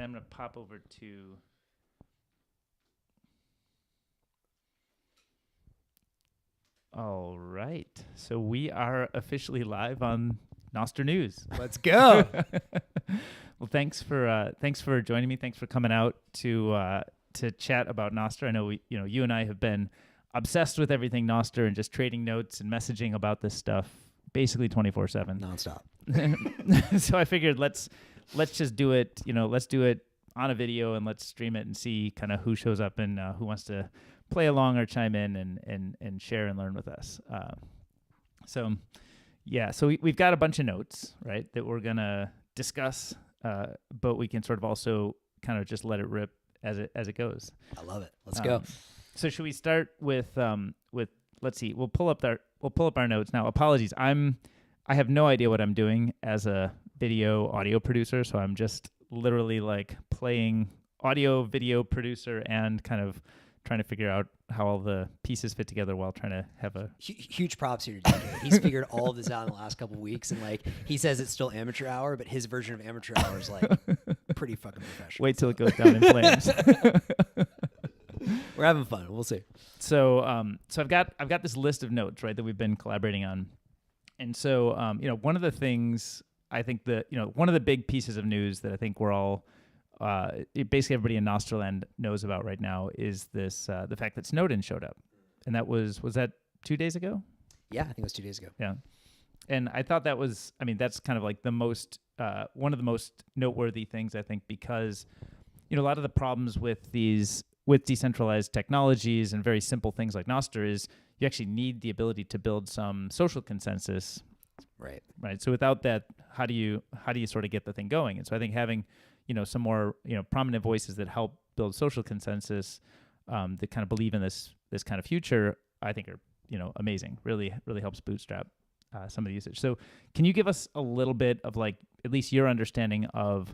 I'm going to pop over to... All right. So we are officially live on Nostr News. Let's go. Well, thanks for joining me. Thanks for coming out to chat about Nostr. I know you and I have been obsessed with everything Nostr and just trading notes and messaging about this stuff basically 24/7. Nonstop. So I figured let's just do it. Let's do it on a video and let's stream it and see kind of who shows up and who wants to play along or chime in and share and learn with us. So we've got a bunch of notes, right, that we're gonna discuss, but we can sort of also kind of just let it rip as it goes. I love it. Let's go. So should we start with let's see. We'll pull up our notes now. Apologies, I have no idea what I'm doing as a audio producer, so I'm just literally like playing audio, video producer, and kind of trying to figure out how all the pieces fit together while trying to have a huge props here to DK. He's figured all of this out in the last couple of weeks, and like he says it's still amateur hour, but his version of amateur hour is like pretty fucking professional. Wait till it goes down in flames. We're having fun. We'll see. So I've got this list of notes, right, that we've been collaborating on, and so one of the things I think one of the big pieces of news that I think we're all basically everybody in Nostrland knows about right now is this the fact that Snowden showed up, and that was that 2 days ago? Yeah, I think it was 2 days ago. Yeah, and I thought that's kind of like the most one of the most noteworthy things, I think, because a lot of the problems with decentralized technologies and very simple things like Nostr is you actually need the ability to build some social consensus. Right. So without that, how do you sort of get the thing going? And so I think having some more prominent voices that help build social consensus that kind of believe in this kind of future, I think are amazing. Really helps bootstrap some of the usage. So can you give us a little bit of like at least your understanding of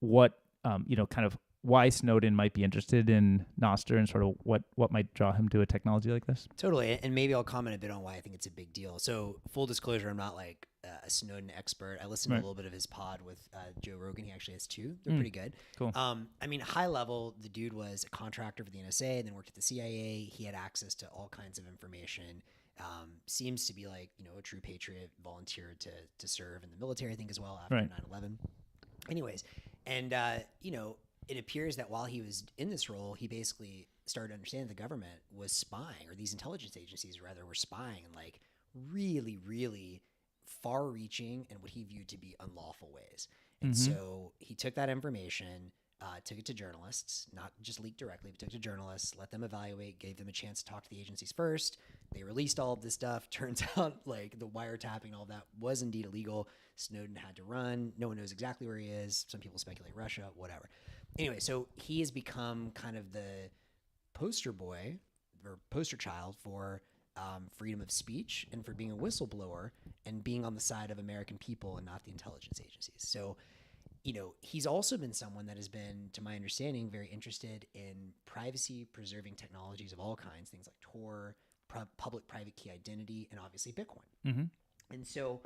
what kind of why Snowden might be interested in Nostr and sort of what might draw him to a technology like this? Totally. And maybe I'll comment a bit on why I think it's a big deal. So full disclosure, I'm not like a Snowden expert. I listened to a little bit of his pod with Joe Rogan. He actually has two. They're pretty good. Cool. I mean, high level, the dude was a contractor for the NSA and then worked at the CIA. He had access to all kinds of information. Seems to be like, a true patriot, volunteered to serve in the military, I think, as well after 9/11. Anyways, and, it appears that while he was in this role, he basically started to understand the government was spying, or these intelligence agencies rather were spying in like really, really far-reaching and what he viewed to be unlawful ways. And so he took that information, took it to journalists, not just leaked directly, but took it to journalists, let them evaluate, gave them a chance to talk to the agencies first. They released all of this stuff. Turns out like the wiretapping and all that was indeed illegal. Snowden had to run. No one knows exactly where he is. Some people speculate Russia, whatever. Anyway, so he has become kind of the poster boy or poster child for freedom of speech and for being a whistleblower and being on the side of American people and not the intelligence agencies. So, he's also been someone that has been, to my understanding, very interested in privacy-preserving technologies of all kinds, things like Tor, public-private key identity, and obviously Bitcoin. Mm-hmm. And so,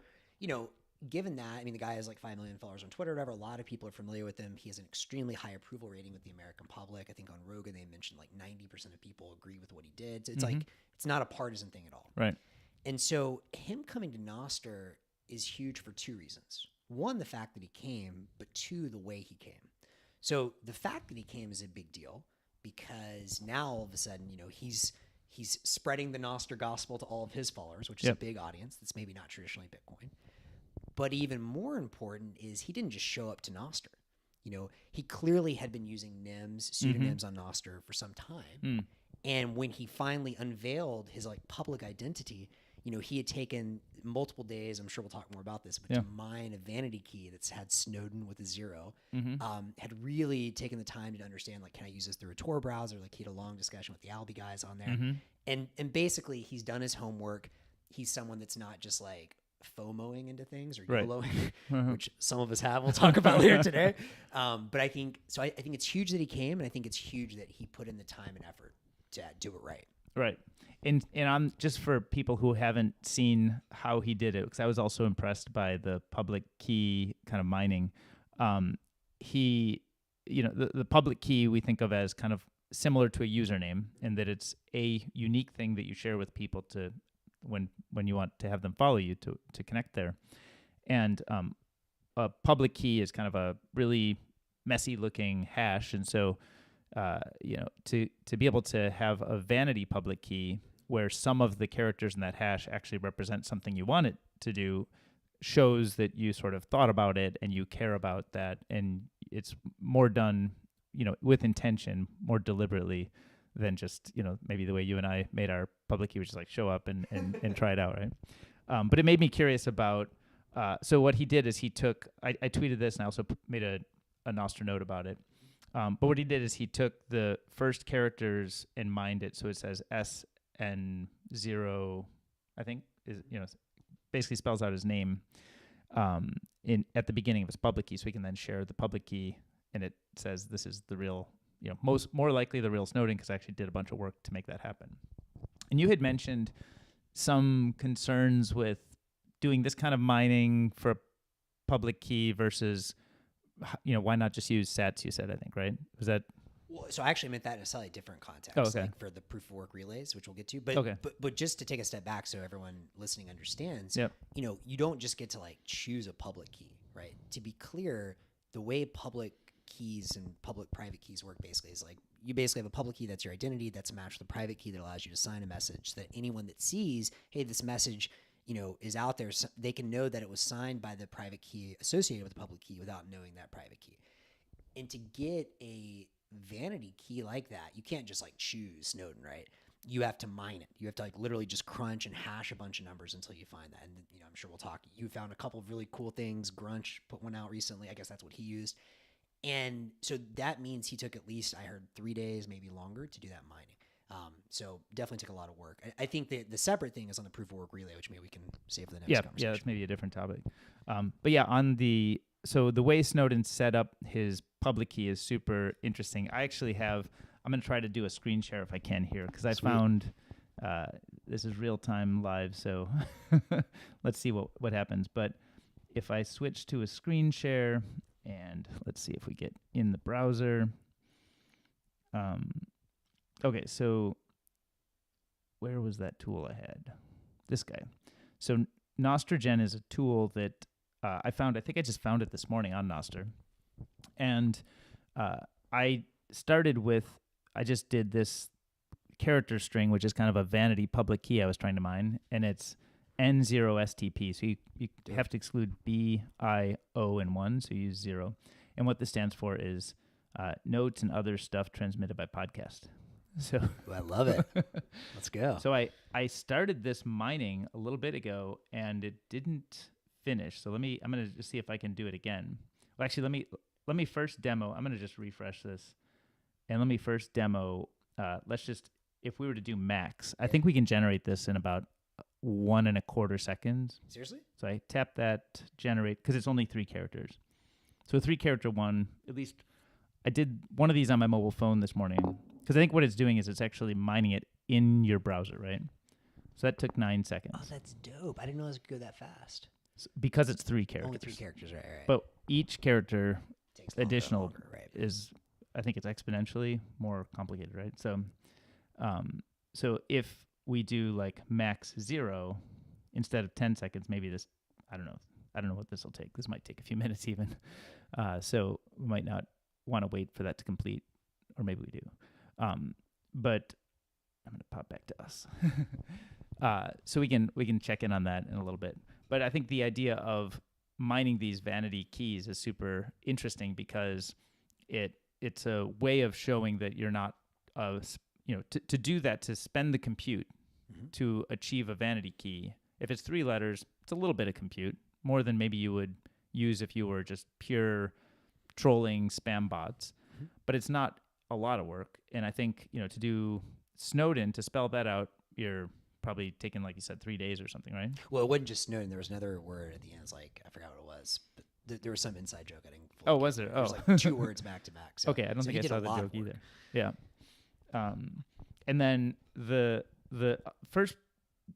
given that, I mean, the guy has like 5 million followers on Twitter or whatever. A lot of people are familiar with him. He has an extremely high approval rating with the American public. I think on Rogan, they mentioned like 90% of people agree with what he did. So it's like, it's not a partisan thing at all. Right. And so him coming to Nostr is huge for two reasons. One, the fact that he came, but two, the way he came. So the fact that he came is a big deal because now all of a sudden, he's spreading the Nostr gospel to all of his followers, which is a big audience that's maybe not traditionally Bitcoin. But even more important is he didn't just show up to Nostr. He clearly had been using pseudonyms on Nostr for some time. And when he finally unveiled his like public identity, he had taken multiple days, I'm sure we'll talk more about this, but to mine a vanity key that's had Snowden with a 0, had really taken the time to understand, like, can I use this through a Tor browser? Like, he had a long discussion with the Albi guys on there. And basically, he's done his homework. He's someone that's not just like FOMOing into things or YOLOing, which some of us have. We'll talk about later today. But I think it's huge that he came, and I think it's huge that he put in the time and effort to do it right. Right. And I'm just for people who haven't seen how he did it, because I was also impressed by the public key kind of mining. He the public key we think of as kind of similar to a username, in that it's a unique thing that you share with people to when you want to have them follow you to connect there. And a public key is kind of a really messy looking hash, and so to be able to have a vanity public key where some of the characters in that hash actually represent something you want it to do, shows that you sort of thought about it and you care about that, and it's more done, with intention, more deliberately than just, maybe the way you and I made our public key, which is like show up and try it out, right? But it made me curious about, so what he did is he took, I tweeted this and I also made a Nostr note about it. But what he did is he took the first characters and mined it. So it says SN0, I think, is, basically spells out his name at the beginning of his public key. So he can then share the public key, and it says this is the real, more likely the real Snowden, because I actually did a bunch of work to make that happen. And you had mentioned some concerns with doing this kind of mining for a public key versus, why not just use sats, you said, I think, right? Was that? Well, so I actually meant that in a slightly different context, like for the proof of work relays, which we'll get to. But just to take a step back so everyone listening understands, you don't just get to like choose a public key, right? To be clear, the way public keys and public private keys work basically is like you basically have a public key that's your identity that's matched with a private key that allows you to sign a message that anyone that sees, hey, this message is out there, so they can know that it was signed by the private key associated with the public key without knowing that private key. And to get a vanity key like that, you can't just like choose Snowden, right? You have to mine it. You have to like literally just crunch and hash a bunch of numbers until you find that. And I'm sure we'll talk. You found a couple of really cool things. Grunch put one out recently. I guess that's what he used. And so that means he took at least, I heard, 3 days, maybe longer to do that mining. So definitely took a lot of work. I think the separate thing is on the proof of work relay, which maybe we can save for the next conversation. Yeah, that's maybe a different topic. But yeah, so the way Snowden set up his public key is super interesting. I actually I'm going to try to do a screen share if I can here, because I found, this is real time live, so let's see what happens. But if I switch to a screen share, and let's see if we get in the browser. Okay, so where was that tool I had? This guy. So Nostrgen is a tool that I found. I think I just found it this morning on Nostr. And I just did this character string, which is kind of a vanity public key I was trying to mine, and it's N0STP. So you have to exclude B, I, O, and 1, so you use 0. And what this stands for is notes and other stuff transmitted by podcast. So Ooh, I love it. Let's go. So I started this mining a little bit ago, and it didn't finish. So I'm going to just see if I can do it again. Well, actually, let me first demo. I'm going to just refresh this, and let me first demo. If we were to do max, I think we can generate this in about 1.25 seconds. Seriously? So I tap that generate, because it's only 3 characters. So 3-character one, at least I did one of these on my mobile phone this morning, because I think what it's doing is it's actually mining it in your browser, right? So that took 9 seconds. Oh, that's dope. I didn't know it could go that fast. Because it's 3 characters. Only 3 characters, right. But each character takes additional right? is, I think it's exponentially more complicated, right? So, so if we do like max 0 instead of 10 seconds, maybe this, I don't know what this will take. This might take a few minutes even. So we might not want to wait for that to complete, or maybe we do. But I'm going to pop back to us. So we can check in on that in a little bit. But I think the idea of mining these vanity keys is super interesting, because it's a way of showing that you're not, to do that, to spend the compute to achieve a vanity key. If it's 3 letters, it's a little bit of compute, more than maybe you would use if you were just pure trolling spam bots. But it's not a lot of work. And I think, to do Snowden, to spell that out, you're probably taking, like you said, 3 days or something, right? Well, it wasn't just Snowden. There was another word at the end. It's like, I forgot what it was, but there was some inside joke. I didn't. Oh, was there? There was like 2 words back to back. So, okay, I don't think I saw the joke either. Yeah. And then the first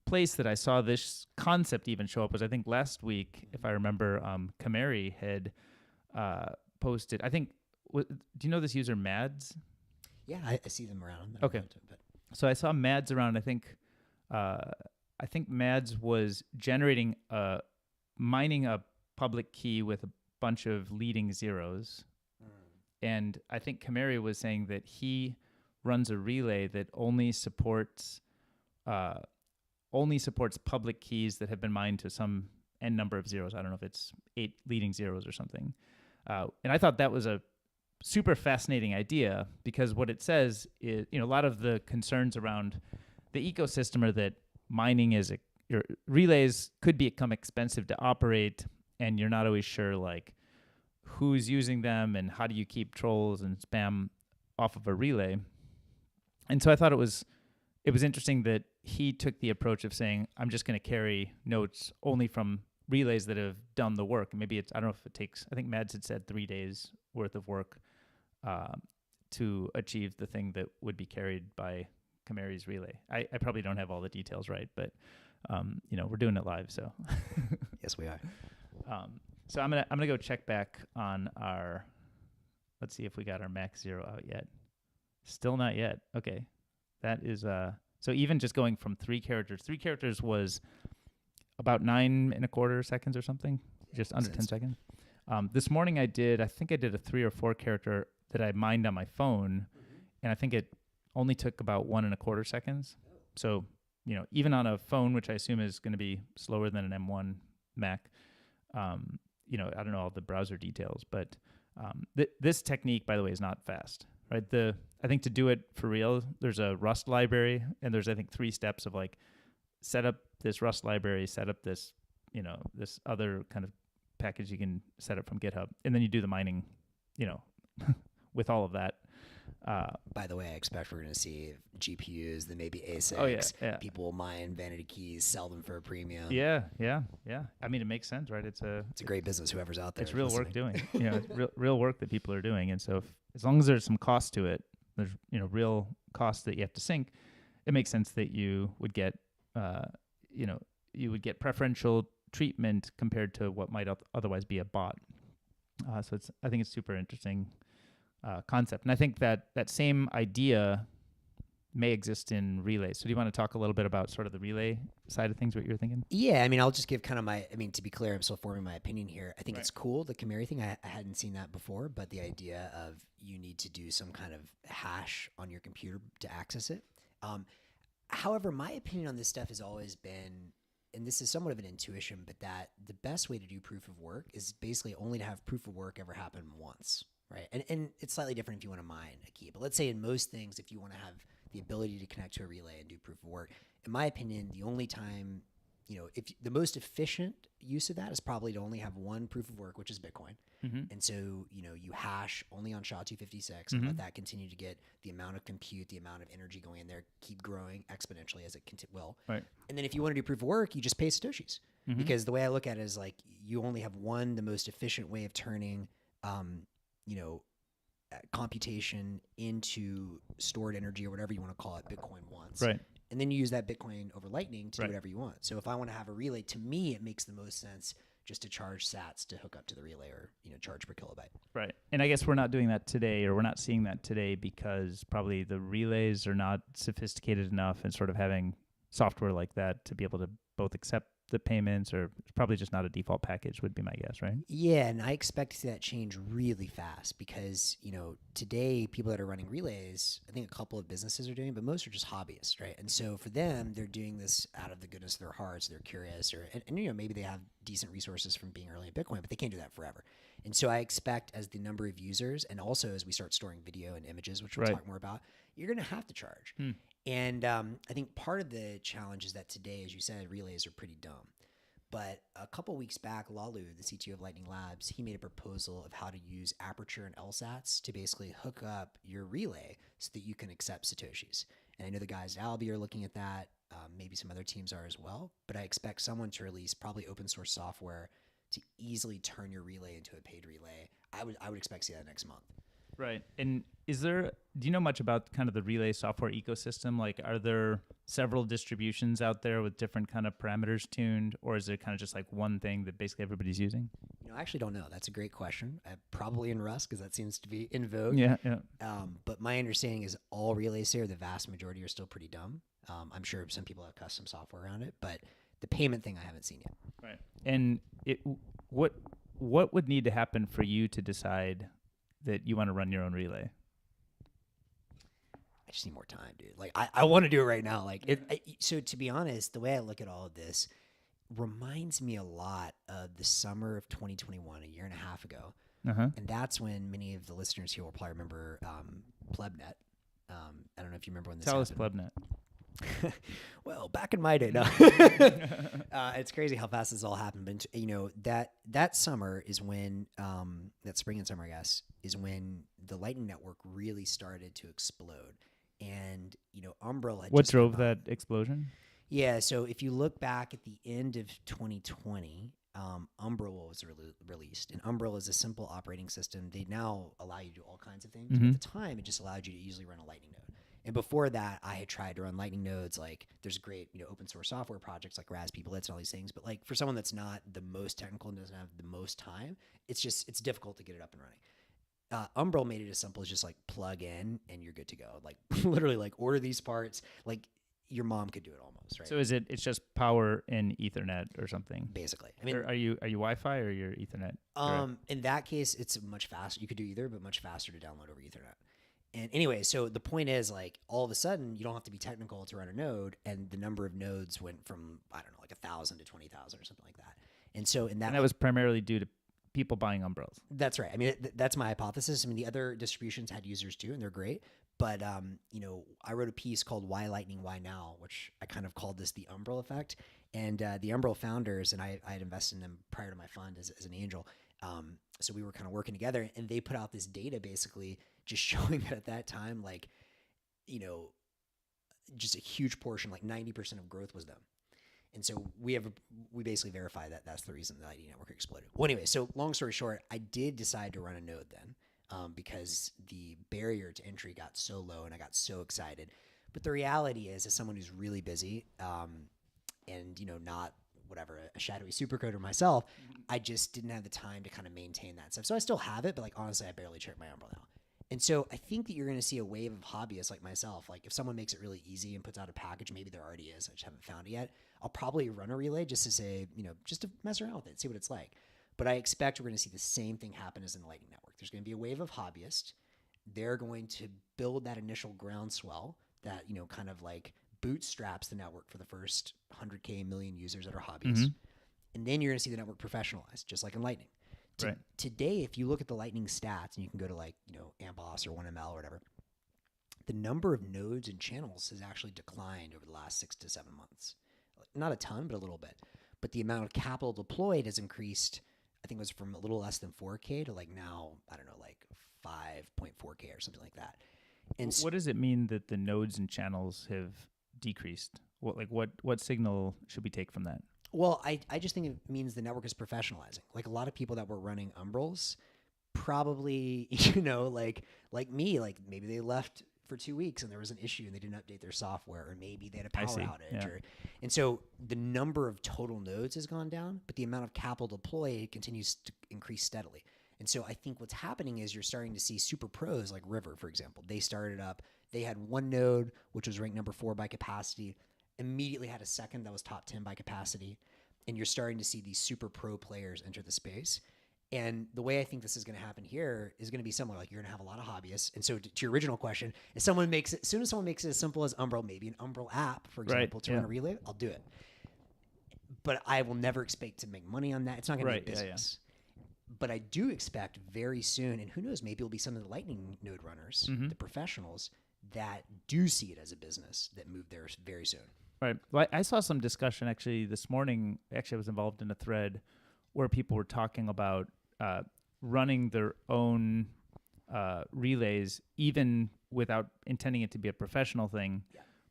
place that I saw this concept even show up was, I think, last week, if I remember, Kamari had posted. I think do you know this user Mads? Yeah, I see them around. Okay. So I saw Mads around. I think Mads was mining a public key with a bunch of leading zeros. And I think Kamari was saying that he runs a relay that only supports public keys that have been mined to some n number of zeros. I don't know if it's 8 leading zeros or something. And I thought that was a super fascinating idea, because what it says is, a lot of the concerns around the ecosystem are that mining your relays could become expensive to operate, and you're not always sure like who's using them and how do you keep trolls and spam off of a relay. And so I thought it was interesting that he took the approach of saying, I'm just going to carry notes only from relays that have done the work. And maybe I don't know if it takes, I think Mads had said 3 days worth of work to achieve the thing that would be carried by Kamari's relay. I probably don't have all the details right, but we're doing it live, so. Yes, we are. So I'm gonna go check back on our. Let's see if we got our max 0 out yet. Still not yet. Okay, that is so even just going from 3 characters. 3 characters was about 9.25 seconds or something, just under 10 seconds. This morning I think I did a 3 or 4 character that I mined on my phone, and I think it only took about 1.25 seconds. So even on a phone, which I assume is going to be slower than an M1 Mac. I don't know all the browser details, but this technique, by the way, is not fast, right? I think to do it for real, there's a Rust library, and there's, I think, 3 steps of like set up this Rust library, set up this, this other kind of package you can set up from GitHub, and then you do the mining, with all of that. By the way, I expect we're going to see GPUs, then maybe ASICs. Oh, yeah. People will mine vanity keys, sell them for a premium. Yeah. I mean, it makes sense, right? It's a great business. Whoever's out there, it's real listening. work doing. It's real work that people are doing, and so as long as there's some cost to it, there's real costs that you have to sink. It makes sense that you would get, preferential treatment compared to what might otherwise be a bot. So I think it's super interesting. Concept. And I think that same idea may exist in relays. So do you want to talk a little bit about sort of the relay side of things, what you're thinking? Yeah, I mean, I'll just give kind of to be clear, I'm still forming my opinion here. I think It's cool, the Kamari thing. I hadn't seen that before, but the idea of you need to do some kind of hash on your computer to access it. However, my opinion on this stuff has always been, and this is somewhat of an intuition, but that the best way to do proof of work is basically only to have proof of work ever happen once. Right. And it's slightly different if you want to mine a key. But let's say in most things, if you want to have the ability to connect to a relay and do proof of work, in my opinion, the only time, if the most efficient use of that is probably to only have one proof of work, which is Bitcoin. Mm-hmm. And so, you hash only on SHA-256 and let that continue to get the amount of compute, the amount of energy going in there, keep growing exponentially as it will. Right. And then if you want to do proof of work, you just pay Satoshis. Mm-hmm. Because the way I look at it is like you only have the most efficient way of turning computation into stored energy or whatever you want to call it, Bitcoin once. Right. And then you use that Bitcoin over Lightning to do whatever you want. So if I want to have a relay, to me, it makes the most sense just to charge sats to hook up to the relay or, charge per kilobyte. Right. And I guess we're not doing that today, or we're not seeing that today because probably the relays are not sophisticated enough and sort of having software like that to be able to both accept the payments, or it's probably just not a default package would be my guess, right? Yeah, and I expect to see that change really fast because, today people that are running relays, I think a couple of businesses are doing it, but most are just hobbyists, right? And so for them, they're doing this out of the goodness of their hearts. They're curious, and maybe they have decent resources from being early in Bitcoin, but they can't do that forever. And so I expect as the number of users, and also as we start storing video and images, which we'll talk more about, you're going to have to charge. And I think part of the challenge is that today, as you said, relays are pretty dumb. But a couple weeks back, Lalu, the CTO of Lightning Labs, he made a proposal of how to use Aperture and LSATs to basically hook up your relay so that you can accept Satoshis. And I know the guys at Albi are looking at that. Maybe some other teams are as well. But I expect someone to release probably open source software to easily turn your relay into a paid relay. I would expect to see that next month. Right. And do you know much about kind of the relay software ecosystem? Like, are there several distributions out there with different kind of parameters tuned, or is it kind of just like one thing that basically everybody's using? I actually don't know. That's a great question. Probably in Rust because that seems to be in vogue. Yeah, yeah. But my understanding is all relays here, the vast majority are still pretty dumb. I'm sure some people have custom software around it, but the payment thing I haven't seen yet. Right. And what would need to happen for you to decide that you want to run your own relay? I just need more time, dude. Like I want to do it right now. So to be honest, the way I look at all of this reminds me a lot of the summer of 2021, a year and a half ago. Uh-huh. And that's when many of the listeners here will probably remember Plebnet. I don't know if you remember when this Tell us happened. Plebnet. Well, back in my day, no. It's crazy how fast this all happened. But that summer is when that spring and summer, I guess, is when the Lightning Network really started to explode. And Umbrel had What just drove come out. that explosion? Yeah, so if you look back at the end of 2020, Umbrel was released. And Umbrel is a simple operating system. They now allow you to do all kinds of things. Mm-hmm. At the time, it just allowed you to easily run a Lightning node. And before that, I had tried to run Lightning nodes. Like, there's great, open source software projects like Raspberry Blitz and all these things. But like for someone that's not the most technical and doesn't have the most time, it's difficult to get it up and running. Umbrel made it as simple as just like plug in and you're good to go. Like literally like order these parts. Like your mom could do it almost, right? So it's just power and Ethernet or something? Basically. I mean, or are you Wi-Fi or your Ethernet? In that case, it's much faster. You could do either, but much faster to download over Ethernet. And anyway, so the point is like all of a sudden you don't have to be technical to run a node, and the number of nodes went from like 1,000 to 20,000 or something like that. And so and that was primarily due to people buying Umbrels. That's right. I mean, that's my hypothesis. I mean, the other distributions had users too, and they're great. But I wrote a piece called "Why Lightning, Why Now," which I kind of called this the Umbrel effect. And the Umbrel founders, and I had invested in them prior to my fund as an angel. So we were kind of working together, and they put out this data basically just showing that at that time, like, just a huge portion, like 90% of growth was them. And so we basically verify that that's the reason the Lightning Network exploded. Well, anyway, so long story short, I did decide to run a node then because the barrier to entry got so low and I got so excited. But the reality is, as someone who's really busy and, not whatever, a shadowy supercoder myself, I just didn't have the time to kind of maintain that stuff. So I still have it, but like honestly, I barely check my Umbrel now. And so I think that you're going to see a wave of hobbyists like myself. Like if someone makes it really easy and puts out a package, maybe there already is, I just haven't found it yet. I'll probably run a relay just to say, just to mess around with it, see what it's like. But I expect we're going to see the same thing happen as in the Lightning Network. There's going to be a wave of hobbyists. They're going to build that initial groundswell that, kind of like bootstraps the network for the first 100K million users that are hobbyists. Mm-hmm. And then you're going to see the network professionalize, just like in Lightning. Right. Today, if you look at the Lightning stats, and you can go to like, Amboss or 1ML or whatever, the number of nodes and channels has actually declined over the last 6 to 7 months. Not a ton, but a little bit. But the amount of capital deployed has increased. I think it was from a little less than 4K to like now, I don't know, like 5.4K or something like that. And what does it mean that the nodes and channels have decreased? What signal should we take from that? Well, I just think it means the network is professionalizing. Like a lot of people that were running Umbrels probably, like me, like maybe they left for 2 weeks and there was an issue and they didn't update their software, or maybe they had a power outage. Yeah. And so the number of total nodes has gone down, but the amount of capital deployed continues to increase steadily. And so I think what's happening is you're starting to see super pros like River, for example. They started up, they had one node, which was ranked number 4 by capacity, immediately had a second that was top 10 by capacity. And you're starting to see these super pro players enter the space. And the way I think this is going to happen here is going to be similar. Like you're going to have a lot of hobbyists. And so to your original question, as soon as someone makes it as simple as Umbrel, maybe an Umbrel app, for example, to run a relay, I'll do it. But I will never expect to make money on that. It's not going to be a business. But I do expect very soon, and who knows, maybe it'll be some of the Lightning node runners, the professionals, that do see it as a business that move there very soon. Right. Well, I saw some discussion actually this morning. Actually, I was involved in a thread where people were talking about running their own relays, even without intending it to be a professional thing,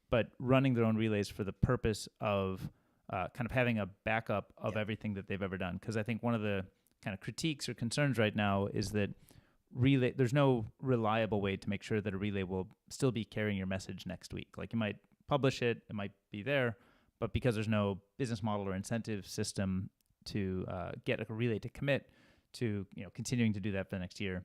but running their own relays for the purpose of kind of having a backup of everything that they've ever done. Because I think one of the kind of critiques or concerns right now is that there's no reliable way to make sure that a relay will still be carrying your message next week. Like you might publish it might be there, but because there's no business model or incentive system to get a relay to commit, to continuing to do that for the next year.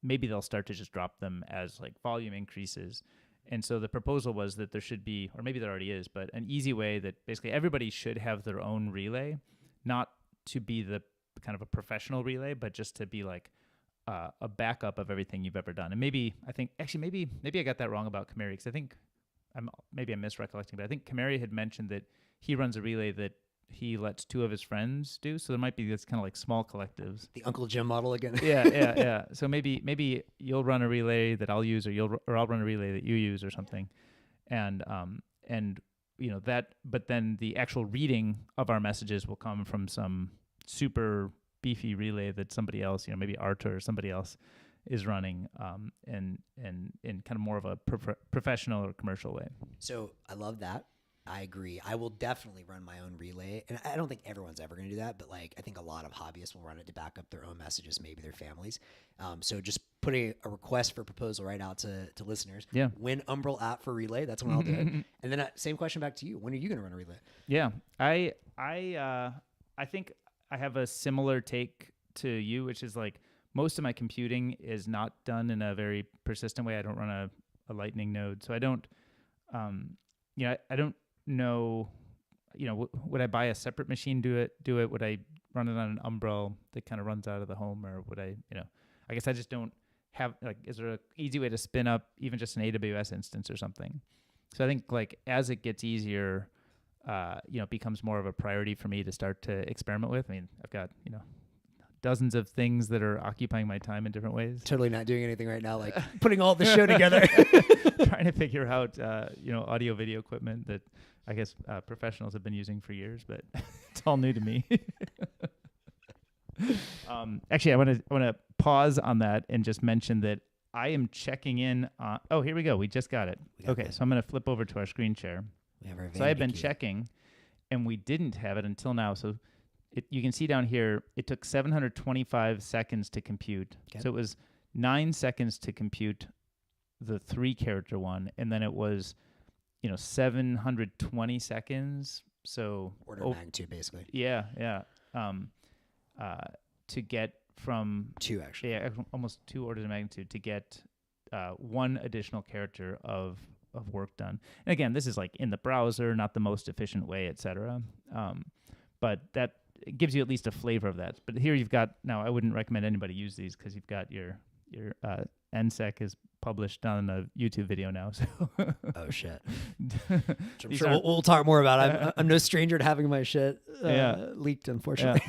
Maybe they'll start to just drop them as like volume increases. And so the proposal was that there should be, or maybe there already is, but an easy way that basically everybody should have their own relay, not to be the kind of a professional relay, but just to be like a backup of everything you've ever done. And maybe I got that wrong about Kamari, because I think I'm misrecollecting, but I think Kamari had mentioned that he runs a relay that he lets two of his friends do. So there might be this kind of like small collectives. The Uncle Jim model again. Yeah. So maybe you'll run a relay that I'll use, or I'll run a relay that you use, or something. And that. But then the actual reading of our messages will come from some super beefy relay that somebody else, maybe Artur or somebody else, is running, in kind of more of a professional or commercial way. So I love that. I agree. I will definitely run my own relay. And I don't think everyone's ever going to do that, but like I think a lot of hobbyists will run it to back up their own messages, maybe their families. So just putting a request for proposal right out to listeners. Yeah. When Umbral app for relay, that's when I'll do it. And then same question back to you. When are you going to run a relay? Yeah. I think I have a similar take to you, which is like most of my computing is not done in a very persistent way. I don't run a Lightning node. So I don't, I don't know, would I buy a separate machine, do it? Would I run it on an Umbral that kind of runs out of the home, or would I guess I just don't have, like, is there an easy way to spin up even just an AWS instance or something? So I think like as it gets easier, it becomes more of a priority for me to start to experiment with. I mean, I've got, dozens of things that are occupying my time in different ways. Totally not doing anything right now, like putting all the show together. Trying to figure out, audio video equipment that I guess professionals have been using for years, but it's all new to me. Actually, I want to pause on that and just mention that I am checking in on. Oh, here we go. We just got it. Okay, so I'm going to flip over to our screen share. So I've been checking, and we didn't have it until now. So you can see down here, it took 725 seconds to compute. Okay. So it was 9 seconds to compute the 3-character one, and then it was, 720 seconds. So order of magnitude, basically. Yeah. To get from 2, actually. Yeah, almost 2 orders of magnitude to get 1 additional character of work done. And again, this is like in the browser, not the most efficient way, etc. But that gives you at least a flavor of that. But here you've got, now I wouldn't recommend anybody use these because you've got your NSEC is published on a YouTube video now. So oh shit! I'm sure we'll talk more about it. I'm no stranger to having my shit leaked, unfortunately.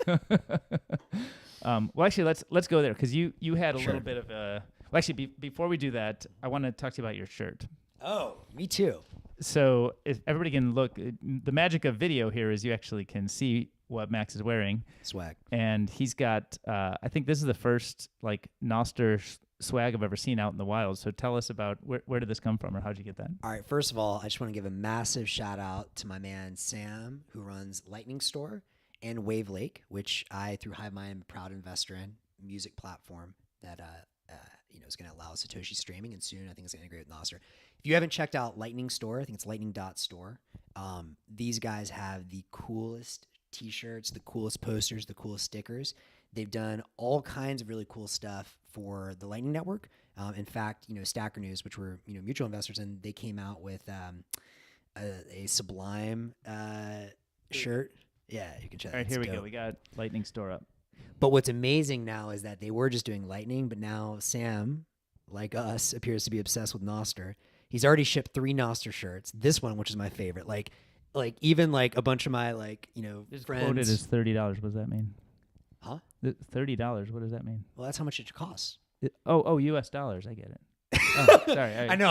Yeah. Well, actually, let's go there because you had a little bit of a. Well, actually, before we do that, I want to talk to you about your shirt. Oh, me too. So if everybody can look, the magic of video here is you actually can see what Max is wearing. Swag. And he's got, I think this is the first like Nostr swag I've ever seen out in the wild. So tell us about where did this come from, or how'd you get that? All right. First of all, I just want to give a massive shout out to my man Sam, who runs Lightning Store and Wave Lake, which I, through HiveMind, am a proud investor in, music platform that is going to allow Satoshi streaming, and soon I think it's going to integrate with Nostr. If you haven't checked out Lightning Store, I think it's lightning.store. These guys have the coolest t-shirts, the coolest posters, the coolest stickers. They've done all kinds of really cool stuff for the Lightning Network. In fact, Stacker News, which we're mutual investors in, they came out with a Sublime shirt. Yeah, you can check. All right, here we go. We got Lightning Store up. But what's amazing now is that they were just doing Lightning, but now Sam, like us, appears to be obsessed with Nostr. He's already shipped 3 Nostr shirts. This one, which is my favorite, like even like a bunch of my It's friends. quoted as $30. What does that mean? Huh? $30. What does that mean? Well, that's how much it costs. US dollars. I get it. Oh, sorry. I know.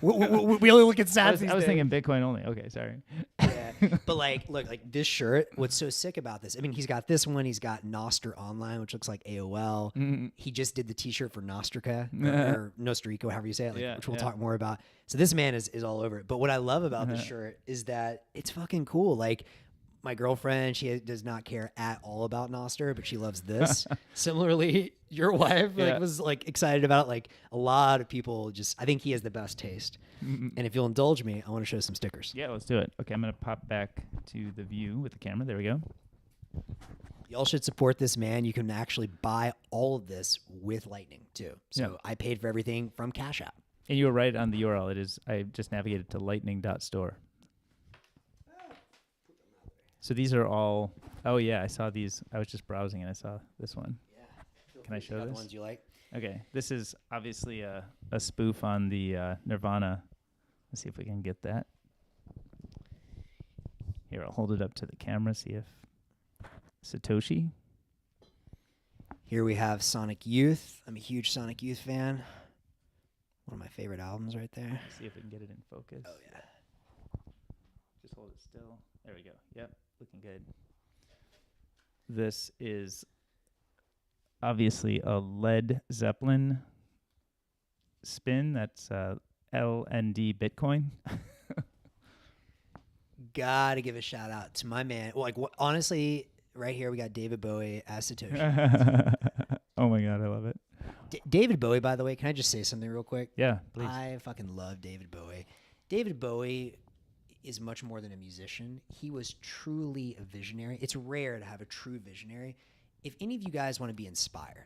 We only look at sats. I was thinking Bitcoin only. Okay, sorry. Yeah, but look, this shirt. What's so sick about this? I mean, he's got this one. He's got Nostr Online, which looks like AOL. Mm-hmm. He just did the T-shirt for Nostrica or Nostrico, however you say it, which we'll talk more about. So this man is all over it. But what I love about this shirt is that it's fucking cool. Like, my girlfriend, she does not care at all about Nostr, but she loves this. Similarly, your wife was excited about it. A lot of people I think he has the best taste. Mm-hmm. And if you'll indulge me, I want to show some stickers. Yeah, let's do it. Okay, I'm going to pop back to the view with the camera. There we go. Y'all should support this man. You can actually buy all of this with Lightning too. So I paid for everything from Cash App. And you were right on the URL. It is. I just navigated to lightning.store. So these are all. Oh yeah, I saw these. I was just browsing and I saw this one. Yeah. Can I show this? The ones you like. Okay, this is obviously a spoof on the Nirvana. Let's see if we can get that. Here, I'll hold it up to the camera. See if Satoshi. Here we have Sonic Youth. I'm a huge Sonic Youth fan. One of my favorite albums right there. Let's see if we can get it in focus. Oh, yeah. Just hold it still. There we go. Yep, looking good. This is obviously a Led Zeppelin spin. That's LND Bitcoin. Gotta give a shout out to my man. Well, honestly, right here we got David Bowie as Satoshi. Oh my God, I love it. David Bowie, by the way, can I just say something real quick? Yeah, please. I fucking love David Bowie. David Bowie is much more than a musician. He was truly a visionary. It's rare to have a true visionary. If any of you guys want to be inspired,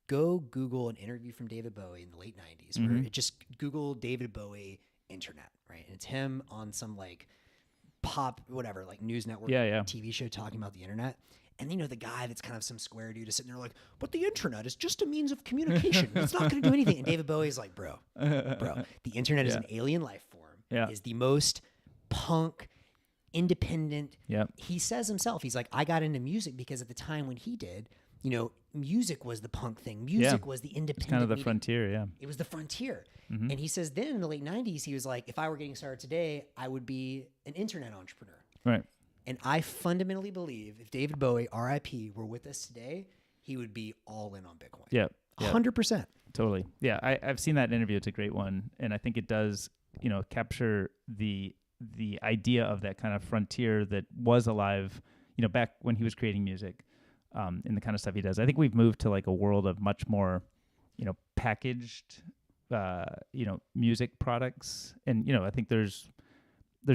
go Google an interview from David Bowie in the late 90s. Where it just Google David Bowie internet, right? And it's him on some like pop, whatever, like news network TV show talking about the internet. And the guy that's kind of some square dude is sitting there like, but the internet is just a means of communication. It's not going to do anything. And David Bowie's like, bro, the internet is an alien life form. Yeah. Is the most punk, independent. Yeah. He says himself, he's like, I got into music because at the time when he did, music was the punk thing. Music was the independent. It's kind of the frontier, yeah. It was the frontier. And he says then in the late 90s, he was like, if I were getting started today, I would be an internet entrepreneur. Right. And I fundamentally believe if David Bowie, RIP, were with us today, he would be all in on Bitcoin. Yeah. 100%. Totally. Yeah, I've seen that interview. It's a great one. And I think it does, capture the idea of that kind of frontier that was alive, back when he was creating music, and the kind of stuff he does. I think we've moved to like a world of much more, packaged, music products. And, I think there's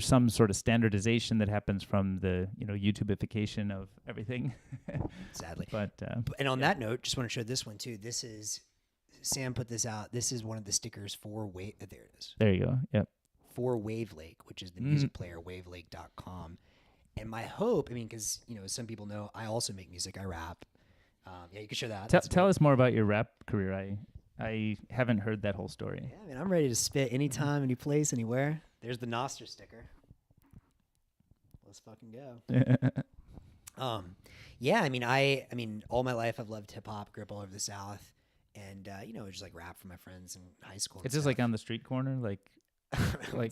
some sort of standardization that happens from the, YouTubeification of everything. Sadly. But and on that note, just want to show this one too. This is, Sam put this out. This is one of the stickers for Wave. There it is. There you go. Yep. For Wavelake, which is the music player, wavelake.com. And my hope, because, some people know I also make music. I rap. You can show that. Tell us more about your rap career. I haven't heard that whole story. Yeah, I'm ready to spit anytime, any place, anywhere. There's the Nostr sticker. Let's fucking go. All my life I've loved hip hop, grew up all over the South, and just like rap for my friends in high school. It's just like on the street corner, like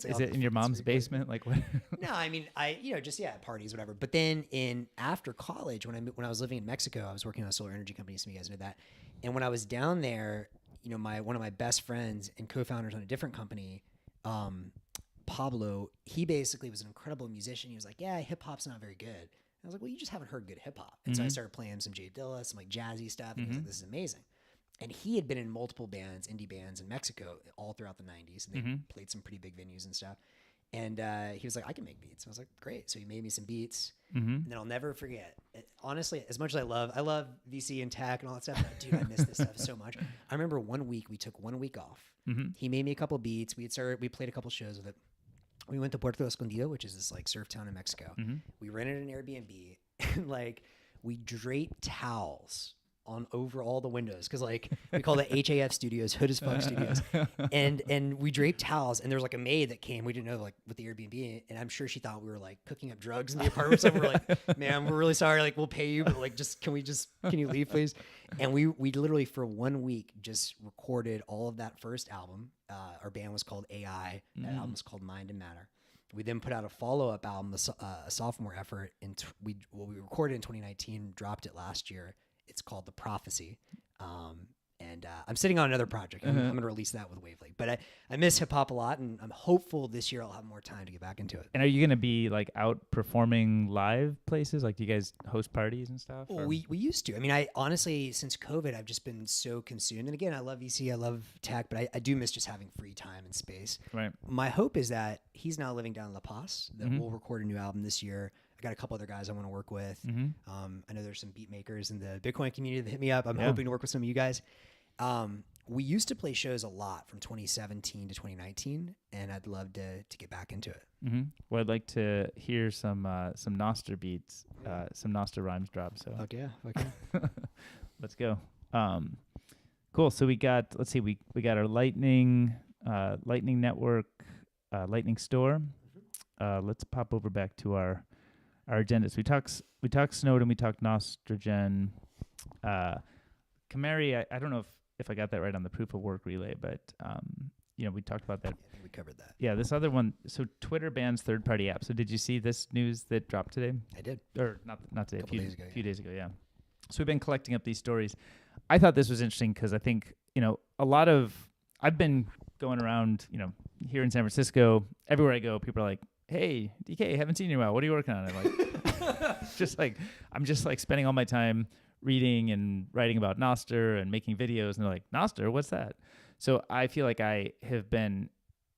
is it in your mom's basement? Like what? No, at parties, whatever. But then after college, when I was living in Mexico, I was working on a solar energy company. Some of you guys know that. And when I was down there, one of my best friends and co-founders on a different company, Pablo, he basically was an incredible musician. He was like, yeah, hip hop's not very good. And I was like, well, you just haven't heard good hip hop. And so I started playing some Jay Dilla, some like jazzy stuff. And he was like, this is amazing. And he had been in multiple bands, indie bands in Mexico all throughout the 90s. And they played some pretty big venues and stuff. And he was like, I can make beats. And I was like, great. So he made me some beats. And then I'll never forget. Honestly, as much as I love VC and tech and all that stuff, dude, I miss this stuff so much. I remember we took 1 week off. He made me a couple beats. We played a couple shows with it. We went to Puerto Escondido, which is this like surf town in Mexico. We rented an Airbnb and we draped towels on over all the windows because we call it HAF Studios, Hood as Fuck Studios, and we draped towels. And there was like a maid that came. We didn't know with the Airbnb, and I'm sure she thought we were like cooking up drugs in the apartment. So we're like, man, we're really sorry. Like we'll pay you, but can you leave, please? And we literally for 1 week just recorded all of that first album. Our band was called AI. That album was called Mind and Matter. We then put out a follow-up album, a sophomore effort, and we recorded in 2019, dropped it last year. It's called The Prophecy. And I'm sitting on another project. I'm going to release that with Wavelake. But I miss hip-hop a lot, and I'm hopeful this year I'll have more time to get back into it. And are you going to be out performing live places? Like, do you guys host parties and stuff? Well, we used to. I honestly, since COVID, I've just been so consumed. And again, I love VC, I love tech, but I do miss just having free time and space. Right. My hope is that he's now living down in La Paz, that we'll record a new album this year. got a couple other guys I want to work with. Mm-hmm. I know there's some beat makers in the Bitcoin community that hit me up. I'm Yeah. hoping to work with some of you guys. We used to play shows a lot from 2017 to 2019, and I'd love to get back into it. Mm-hmm. Well, I'd like to hear some Nostr beats, some Nostr rhymes drop. So Fuck yeah. Okay. let's go. Cool. So we got, let's see, we got our Lightning Network, Lightning Store. Let's pop over back to our agendas. We talked Snowden, we talked Nostrogen. Kamari, I don't know if I got that right on the proof of work relay, but we talked about that. I think we covered that. Yeah, this other one. So Twitter bans third-party apps. So did you see this news that dropped today? I did. Or not today, a few days ago, yeah. So we've been collecting up these stories. I thought this was interesting because I think, I've been going around, here in San Francisco, everywhere I go, people are like, hey, DK, haven't seen you in a while. What are you working on? I'm I'm just spending all my time reading and writing about Nostr and making videos. And they're like, Nostr, what's that? So I feel like I have been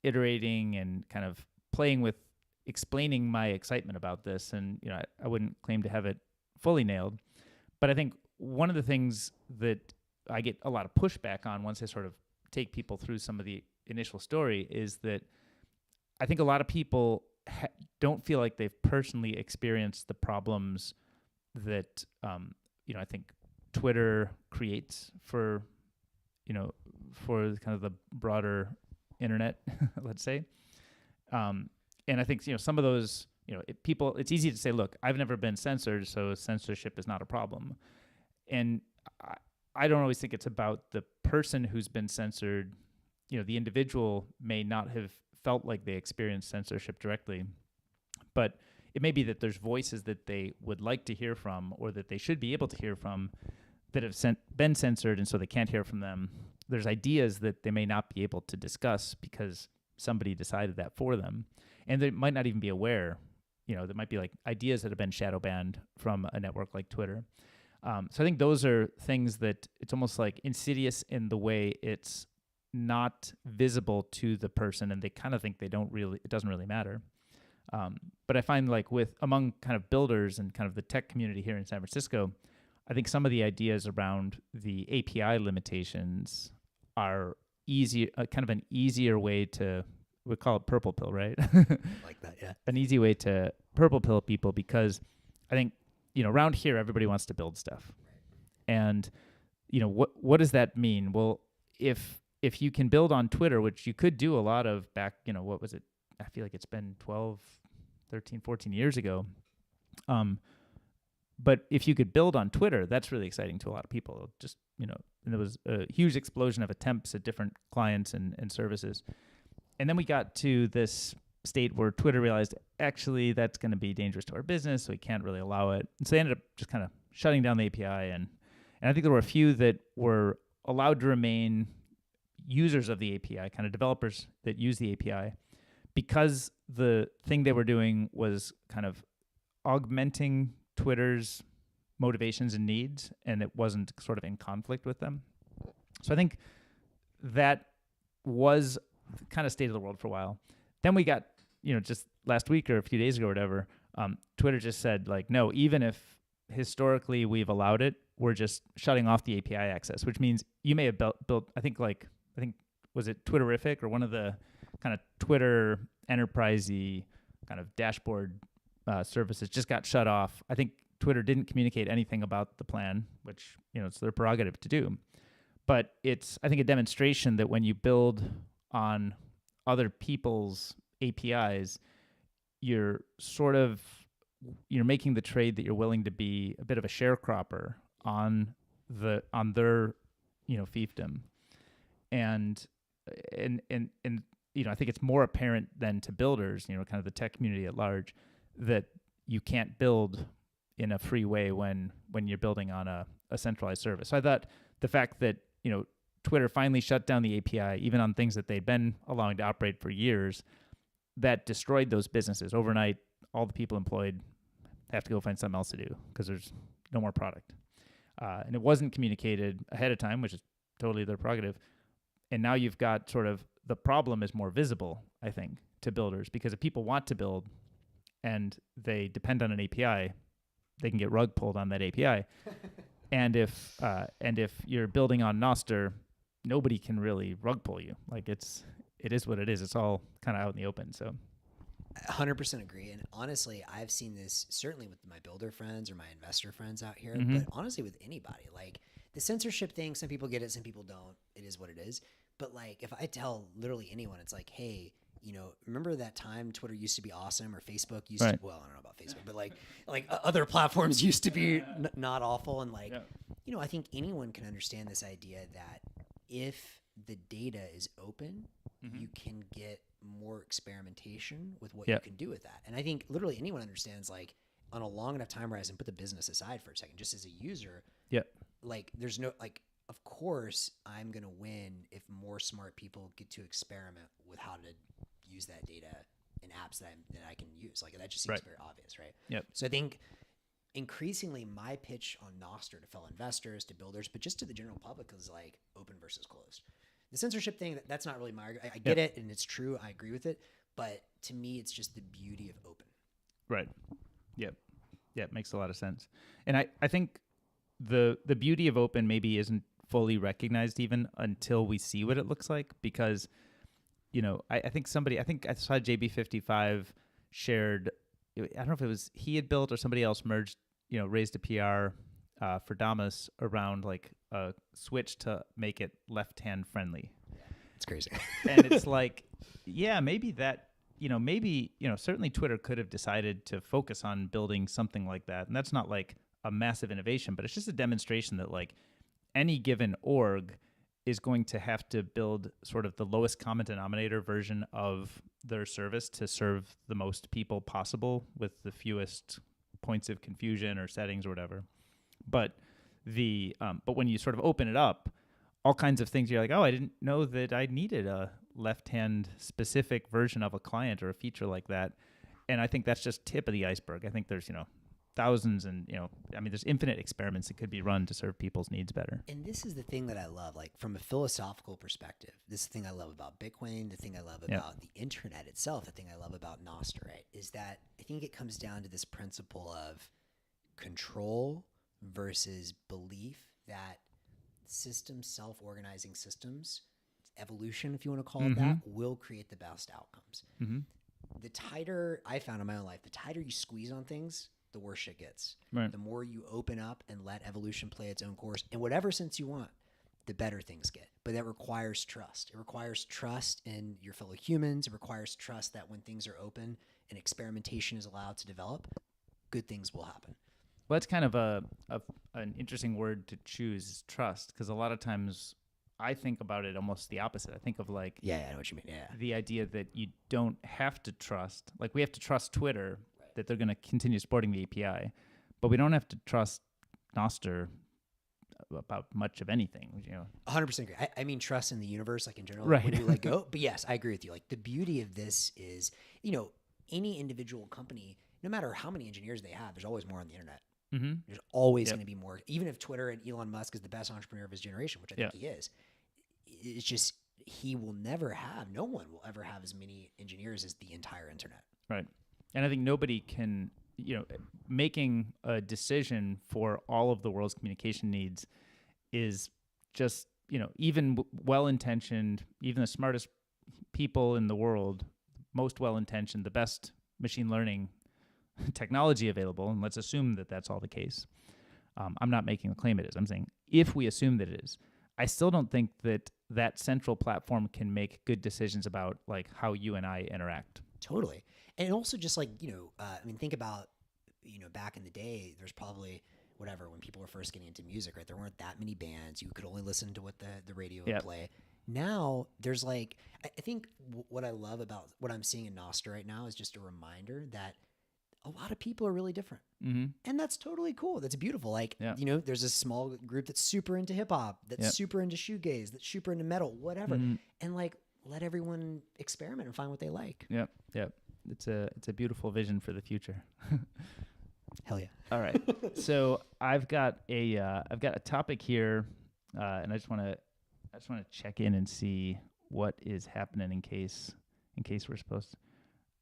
iterating and kind of playing with explaining my excitement about this. And, I wouldn't claim to have it fully nailed. But I think one of the things that I get a lot of pushback on once I sort of take people through some of the initial story is that I think a lot of people don't feel like they've personally experienced the problems that, I think Twitter creates for kind of the broader internet, let's say. And I think, some of those, it's easy to say, look, I've never been censored, so censorship is not a problem. And I don't always think it's about the person who's been censored. The individual may not have felt like they experienced censorship directly, but it may be that there's voices that they would like to hear from or that they should be able to hear from that have been censored, and so they can't hear from them. There's ideas that they may not be able to discuss because somebody decided that for them. And they might not even be aware. There might be like ideas that have been shadow banned from a network like Twitter. So I think those are things that it's almost like insidious in the way it's not visible to the person, and they kind of think it doesn't really matter. But I find like among kind of builders and kind of the tech community here in San Francisco, I think some of the ideas around the API limitations are easy, kind of an easier way to, we call it purple pill, right? Like that, yeah. An easy way to purple pill people, because I think, around here, everybody wants to build stuff. And, what does that mean? Well, if you can build on Twitter, which you could do a lot of back, what was it? I feel like it's been 12, 13, 14 years ago. But if you could build on Twitter, that's really exciting to a lot of people. Just, and there was a huge explosion of attempts at different clients and services. And then we got to this state where Twitter realized, actually, that's going to be dangerous to our business, so we can't really allow it. And so they ended up just kind of shutting down the API. And I think there were a few that were allowed to remain users of the API, kind of developers that use the API, because the thing they were doing was kind of augmenting Twitter's motivations and needs, and it wasn't sort of in conflict with them. So I think that was kind of state of the world for a while. Then we got, just last week or a few days ago or whatever, Twitter just said, like, no, even if historically we've allowed it, we're just shutting off the API access, which means you may have built I think was it Twitterific or one of the kind of Twitter enterprisey kind of dashboard services just got shut off. I think Twitter didn't communicate anything about the plan, which, it's their prerogative to do. But it's, I think, a demonstration that when you build on other people's APIs, you're making the trade that you're willing to be a bit of a sharecropper on their fiefdom. And I think it's more apparent than to builders, kind of the tech community at large, that you can't build in a free way when you're building on a centralized service. So I thought the fact that, Twitter finally shut down the API, even on things that they'd been allowing to operate for years, that destroyed those businesses. Overnight, all the people employed have to go find something else to do because there's no more product. And it wasn't communicated ahead of time, which is totally their prerogative. And now you've got sort of the problem is more visible, I think, to builders, because if people want to build and they depend on an API, they can get rug pulled on that API. And if you're building on Nostr, nobody can really rug pull you. Like it is what it is. It's all kind of out in the open. So 100% agree. And honestly, I've seen this certainly with my builder friends or my investor friends out here, Mm-hmm. but honestly with anybody. Like the censorship thing, some people get it, some people don't. It is what it is. But like if I tell literally anyone, it's like, hey, you know, remember that time Twitter used to be awesome or Facebook used Right. to, well, I don't know about Facebook, but like other platforms used to be not awful. And like, Yeah. you know, I think anyone can understand this idea that if the data is open, Mhm. you can get more experimentation with what Yeah. you can do with that. And I think literally anyone understands, like, on a long enough time horizon, put the business aside for a second, just as a user, Yeah. like there's no, like, of course I'm going to win if more smart people get to experiment with how to use that data in apps that I can use. Like that just seems Right. very obvious, right? Yep. So I think increasingly my pitch on Nostr to fellow investors, to builders, but just to the general public is like open versus closed. The censorship thing, that's not really my argument. I get it, and it's true. I agree with it. But to me, it's just the beauty of open. Right. Yep. Yeah, it makes a lot of sense. And I think the beauty of open maybe isn't fully recognized even until we see what it looks like, because, you know, I think I saw JB55 shared, I don't know if it was he had built or somebody else merged, you know, raised a PR for Damus around like a switch to make it left-hand friendly. It's crazy. And it's like, yeah, maybe that, you know, certainly Twitter could have decided to focus on building something like that. And that's not like a massive innovation, but it's just a demonstration that like any given org is going to have to build sort of the lowest common denominator version of their service to serve the most people possible with the fewest points of confusion or settings or whatever. But but when you sort of open it up, all kinds of things, you're like, oh, I didn't know that I needed a left-hand specific version of a client or a feature like that. And I think that's just tip of the iceberg. I think there's, you know, thousands and, you know, I mean, there's infinite experiments that could be run to serve people's needs better. And this is the thing that I love, like from a philosophical perspective, this is the thing I love about Bitcoin, the thing I love about the internet itself, the thing I love about Nostr, right, is that I think it comes down to this principle of control versus belief that systems, self-organizing systems, evolution, if you want to call it that, will create the best outcomes. Mm-hmm. The tighter, I found in my own life, the tighter you squeeze on things, the worse shit gets. Right. The more you open up and let evolution play its own course in whatever sense you want, the better things get. But that requires trust. It requires trust in your fellow humans. It requires trust that when things are open and experimentation is allowed to develop, good things will happen. Well, that's kind of an interesting word to choose, is trust, because a lot of times I think about it almost the opposite. I think of like Yeah, I know what you mean. Yeah. the idea that you don't have to trust, like we have to trust Twitter that they're going to continue supporting the API, but we don't have to trust Nostr about much of anything, you know. 100% agree. I mean, trust in the universe, like in general, Right. when you let go. But yes, I agree with you. Like the beauty of this is, you know, any individual company, no matter how many engineers they have, there's always more on the internet. Mm-hmm. There's always going to be more. Even if Twitter and Elon Musk is the best entrepreneur of his generation, which I think he is, it's just he will never have, no one will ever have as many engineers as the entire internet. Right. And I think nobody can, you know, making a decision for all of the world's communication needs is just, you know, even well-intentioned, even the smartest people in the world, most well-intentioned, the best machine learning technology available, and let's assume that that's all the case. I'm not making the claim it is. I'm saying if we assume that it is, I still don't think that that central platform can make good decisions about like how you and I interact. Totally. And also just like, you know, I mean, think about, you know, back in the day, there's probably whatever, when people were first getting into music, right? There weren't that many bands. You could only listen to what the radio would play. Now there's like, I think what I love about what I'm seeing in Nostr right now is just a reminder that a lot of people are really different. Mm-hmm. And that's totally cool. That's beautiful. Like, you know, there's a small group that's super into hip hop, that's super into shoegaze, that's super into metal, whatever. Mm-hmm. And like, let everyone experiment and find what they like. Yep. Yep. It's a beautiful vision for the future. Hell yeah. All right. So I've got a topic here, and I just want to check in and see what is happening in case we're supposed to.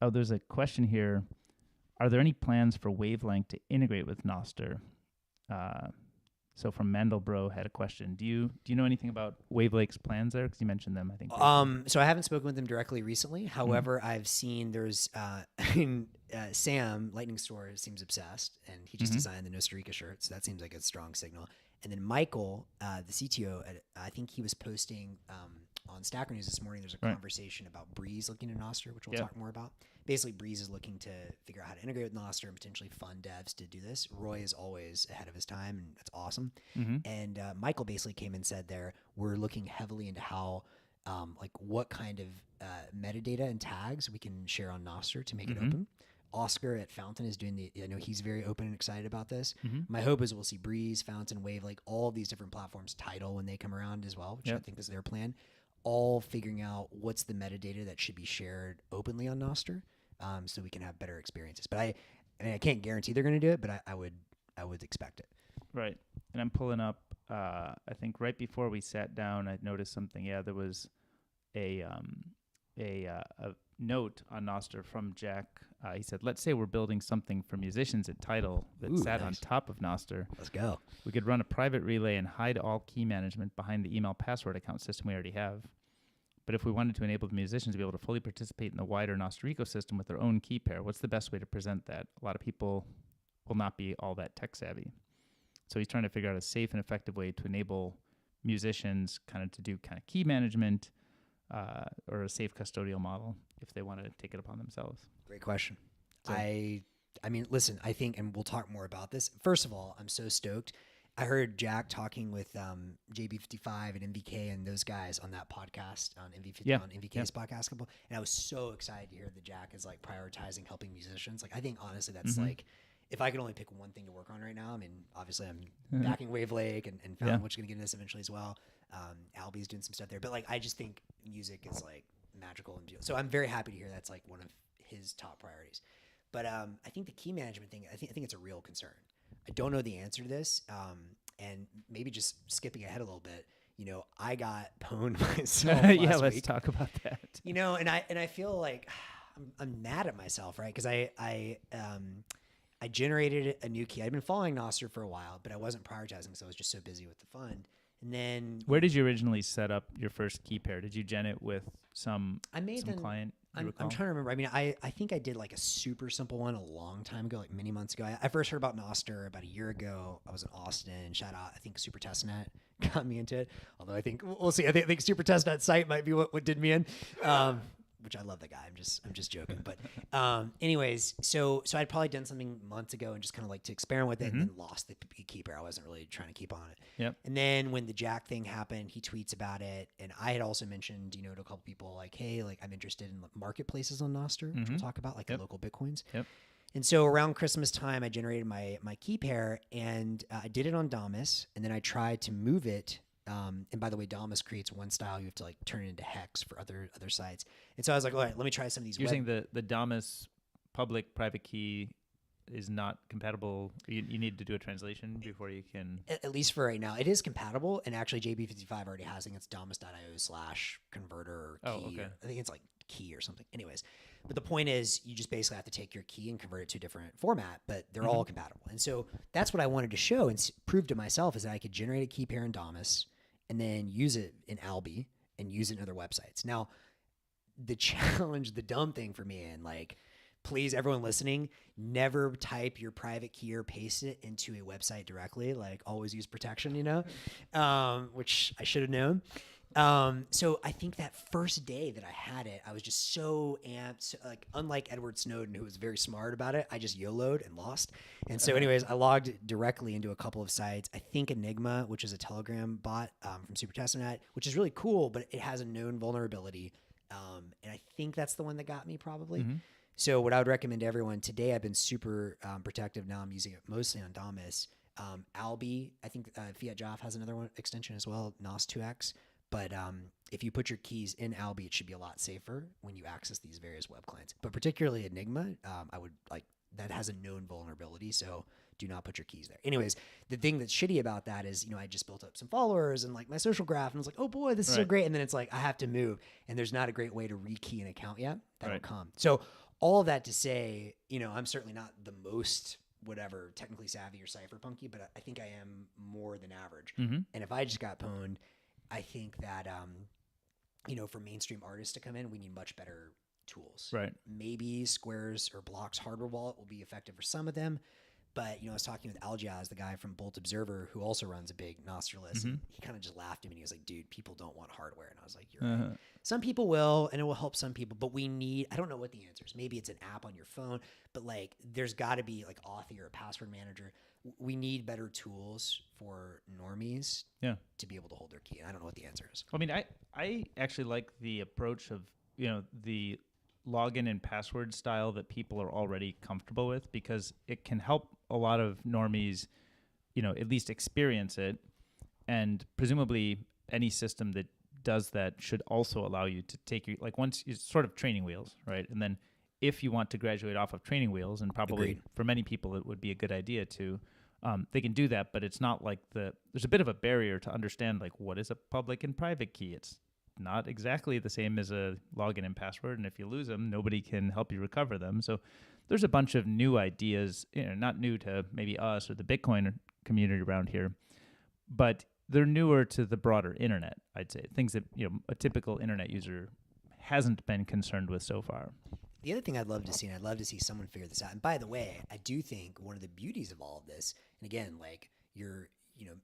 Oh, there's a question here. Are there any plans for Wavelength to integrate with Nostr? So from Mandelbro had a question. Do you know anything about Wavelength's plans there? Because you mentioned them, I think. So I haven't spoken with them directly recently. However, I've seen there's Sam Lightning Store seems obsessed, and he just designed the Nostr shirt, so that seems like a strong signal. And then Michael, the CTO, I think he was posting on Stacker News this morning. There's a conversation about Breeze looking at Nostr, which we'll talk more about. Basically, Breeze is looking to figure out how to integrate with Nostr and potentially fund devs to do this. Roy is always ahead of his time, and that's awesome. And Michael basically came and said we're looking heavily into how, like what kind of metadata and tags we can share on Nostr to make it open. Oscar at Fountain is doing I know he's very open and excited about this. My hope is we'll see Breeze, Fountain, Wave, like all of these different platforms, Tidal when they come around as well, which I think is their plan, all figuring out what's the metadata that should be shared openly on Nostr, so we can have better experiences. But I mean, I can't guarantee they're going to do it, but I would expect it. Right. And I'm pulling up, I think right before we sat down, I noticed something. Yeah, there was a note on Nostr from Jack. He said, let's say we're building something for musicians at Tidal that sat on top of Nostr. Let's go. We could run a private relay and hide all key management behind the email password account system we already have. But if we wanted to enable the musicians to be able to fully participate in the wider Nostr ecosystem with their own key pair, what's the best way to present that? A lot of people will not be all that tech savvy. So he's trying to figure out a safe and effective way to enable musicians kind of to do kind of key management or a safe custodial model if they want to take it upon themselves. Great question. So, I mean, listen, I think, and we'll talk more about this. First of all, I'm so stoked. I heard Jack talking with JB55 and MVK and those guys on that podcast on MVK's podcast, and I was so excited to hear that Jack is like prioritizing helping musicians. Like, I think honestly, that's like, if I could only pick one thing to work on right now, I mean, obviously I'm backing Wavelake and Fountain, which is going to get into this eventually as well. Albie's doing some stuff there, but like, I just think music is like magical and beautiful. So I'm very happy to hear that's like one of his top priorities. But I think the key management thing, I think it's a real concern. I don't know the answer to this, and maybe just skipping ahead a little bit. You know, I got pwned myself. Let's talk about that. You know, and I feel like I'm mad at myself, right? Because I generated a new key. I'd been following Nostr for a while, but I wasn't prioritizing because I was just so busy with the fund. And then, where did you originally set up your first key pair? Did you gen it with some client? I'm trying to remember. I mean, I think I did like a super simple one a long time ago, like many months ago. I first heard about Nostr about a year ago. I was in Austin. Shout out, I think Super Testnet got me into it. Although I think we'll see. I think Super Testnet site might be what did me in. Which I love the guy. I'm just joking. But anyways, so I'd probably done something months ago and just kind of like to experiment with it and then lost the key pair. I wasn't really trying to keep on it. Yep. And then when the Jack thing happened, he tweets about it. And I had also mentioned, to a couple people like, hey, like I'm interested in marketplaces on Nostr, which we'll talk about, like the local Bitcoins. Yep. And so around Christmas time, I generated my key pair and I did it on Damus. And then I tried to move it. And by the way, Damus creates one style. You have to like turn it into hex for other sites. And so I was like, all right, let me try some of these. You're saying the Damus public private key is not compatible. You need to do a translation before you can. At least for right now, it is compatible. And actually, JB55 already has. I think it's damus.io/converter key. Oh, okay. I think it's like key or something. Anyways, but the point is, you just basically have to take your key and convert it to a different format, but they're all compatible. And so that's what I wanted to show and prove to myself is that I could generate a key pair in Damus and then use it in Albi and use it in other websites. Now, the challenge, the dumb thing for me, and like, please, everyone listening, never type your private key or paste it into a website directly. Like, always use protection, which I should have known. So I think that first day that I had it, I was just so amped. So, like, unlike Edward Snowden, who was very smart about it, I just YOLO'd and lost. And so anyways, I logged directly into a couple of sites. I think Enigma, which is a Telegram bot from Super Testnet, which is really cool, but it has a known vulnerability. And I think that's the one that got me probably. So what I would recommend to everyone today, I've been super protective. Now I'm using it mostly on Damus. Albi, I think Fiat Joff has another one extension as well, NOS2X. But if you put your keys in Albi, it should be a lot safer when you access these various web clients. But particularly Enigma, I would like that has a known vulnerability. So do not put your keys there. Anyways, the thing that's shitty about that is, I just built up some followers and like my social graph and I was like, oh boy, this is so great. And then it's like, I have to move and there's not a great way to rekey an account yet. That'll come. So all of that to say, I'm certainly not the most whatever technically savvy or cypherpunky, but I think I am more than average. Mm-hmm. And if I just got pwned, I think that for mainstream artists to come in, we need much better tools. Right. Maybe Square's or Block's hardware wallet will be effective for some of them. But, I was talking with Aljaz, the guy from Bolt Observer, who also runs a big Nostr list. And he kind of just laughed at me and he was like, dude, people don't want hardware. And I was like, you're right. Some people will, and it will help some people. But I don't know what the answer is. Maybe it's an app on your phone. But, there's got to be, Authy or a password manager. We need better tools for normies to be able to hold their key. And I don't know what the answer is. I mean, I actually like the approach of, the login and password style that people are already comfortable with, because it can help a lot of normies, at least experience it. And presumably any system that does that should also allow you to take your, once it's sort of training wheels, right? And then if you want to graduate off of training wheels, and probably Agreed. For many people it would be a good idea to, they can do that, but it's not there's a bit of a barrier to understand, what is a public and private key. It's not exactly the same as a login and password, and if you lose them, nobody can help you recover them. So there's a bunch of new ideas, not new to maybe us or the Bitcoin community around here, but they're newer to the broader internet, I'd say. Things that a typical internet user hasn't been concerned with so far. The other thing I'd love to see, and I'd love to see someone figure this out. And by the way, I do think one of the beauties of all of this, and again,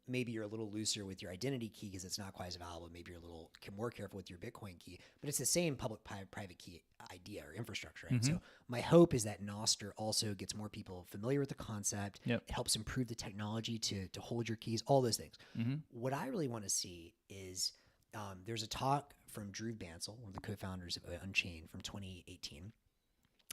maybe you're a little looser with your identity key because it's not quite as valuable. Maybe you're a little more careful with your Bitcoin key, but it's the same public-private key idea or infrastructure, right? So my hope is that Nostr also gets more people familiar with the concept. Yep. It helps improve the technology to hold your keys, all those things. What I really want to see is there's a talk from Drew Bansel, one of the co-founders of Unchained, from 2018.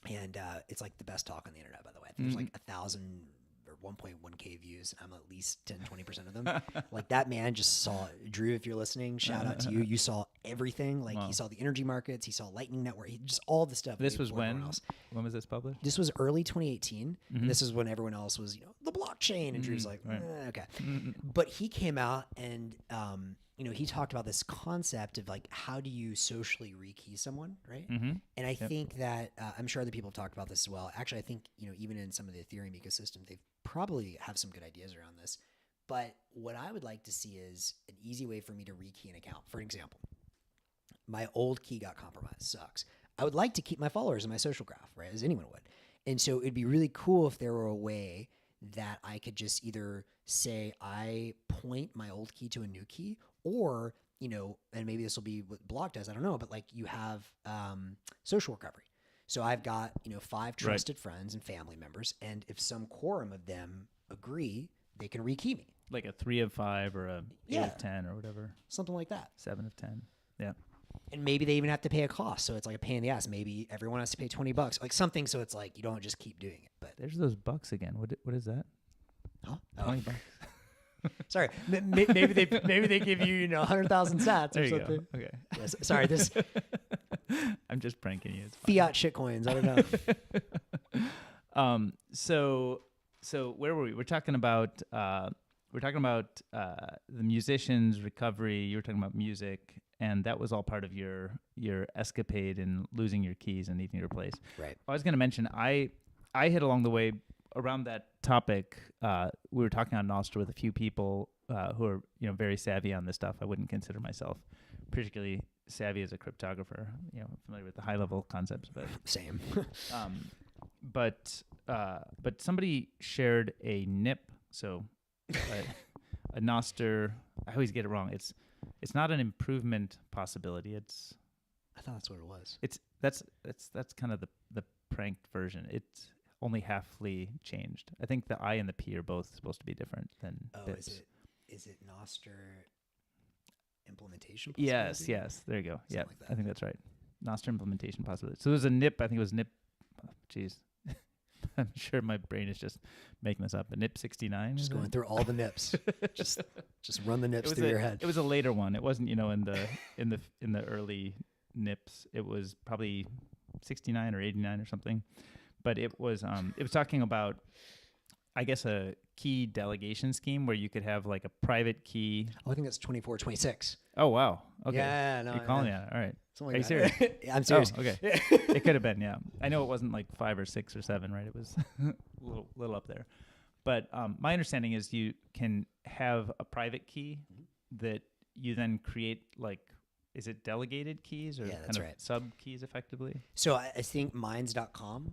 And it's the best talk on the internet, by the way. I think there's 1,000 or 1.1K views. I'm at least 10-20% of them. That man just saw, Drew, if you're listening, shout out to you. You saw everything. He saw the energy markets. He saw Lightning Network. He just all the stuff. This was when was this published? This was early 2018. And this is when everyone else was, the blockchain. And Drew's like, okay. But he came out and, he talked about this concept of how do you socially rekey someone, right? And I think that I'm sure other people have talked about this as well. Actually, I think even in some of the Ethereum ecosystem, they've probably have some good ideas around this. But what I would like to see is an easy way for me to rekey an account. For example, my old key got compromised. Sucks. I would like to keep my followers in my social graph, right? As anyone would. And so it'd be really cool if there were a way that I could just either say I point my old key to a new key, or, and maybe this will be what Block does, I don't know, but you have social recovery. So I've got, 5 trusted friends and family members, and if some quorum of them agree, they can rekey me. Like a 3 of 5 or a 8 of 10 or whatever. Something like that. 7 of 10. Yeah. And maybe they even have to pay a cost. So it's a pain in the ass. Maybe everyone has to pay $20, something. So it's you don't just keep doing it. But there's those bucks again. What is that? Huh? $20. Sorry, maybe they give you 100,000 sats there or you something. Go. Okay. Yes, sorry, this I'm just pranking you. It's fiat shitcoins. I don't know. So where were we? We're talking about the musicians' recovery. You were talking about music, and that was all part of your escapade in losing your keys and needing to replace. Right. I was going to mention I hit along the way around that topic. We were talking on Nostr with a few people who are very savvy on this stuff. I wouldn't consider myself particularly savvy as a cryptographer. Familiar with the high level concepts, but same. But somebody shared a NIP, so a Nostr. I always get it wrong. It's not an improvement possibility. I thought that's what it was. That's kind of the pranked version. It's only halfly changed. I think the I and the P are both supposed to be different than bits. Is it Nostr implementation possibility? Yes. There you go. Something like that. I think that's right. Nostr implementation possibility. So there's a NIP. I think it was NIP. Jeez. I'm sure my brain is just making this up. A NIP 69. Just going through all the NIPs. just run the NIPs through your head. It was a later one. It wasn't, in the early NIPs. It was probably 69 or 89 or something. But it was talking about, I guess, a key delegation scheme where you could have like a private key. Oh, I think that's 24, 26. Oh, wow. Okay. Yeah, no. You're calling it. All right. Something Are you like serious? that. I'm serious. Oh, okay. It could have been, yeah. I know it wasn't like 5 or 6 or 7, right? It was a little up there. But my understanding is you can have a private key that you then create like, is it delegated keys or Yeah, that's right. sub keys effectively? So I think Minds.com,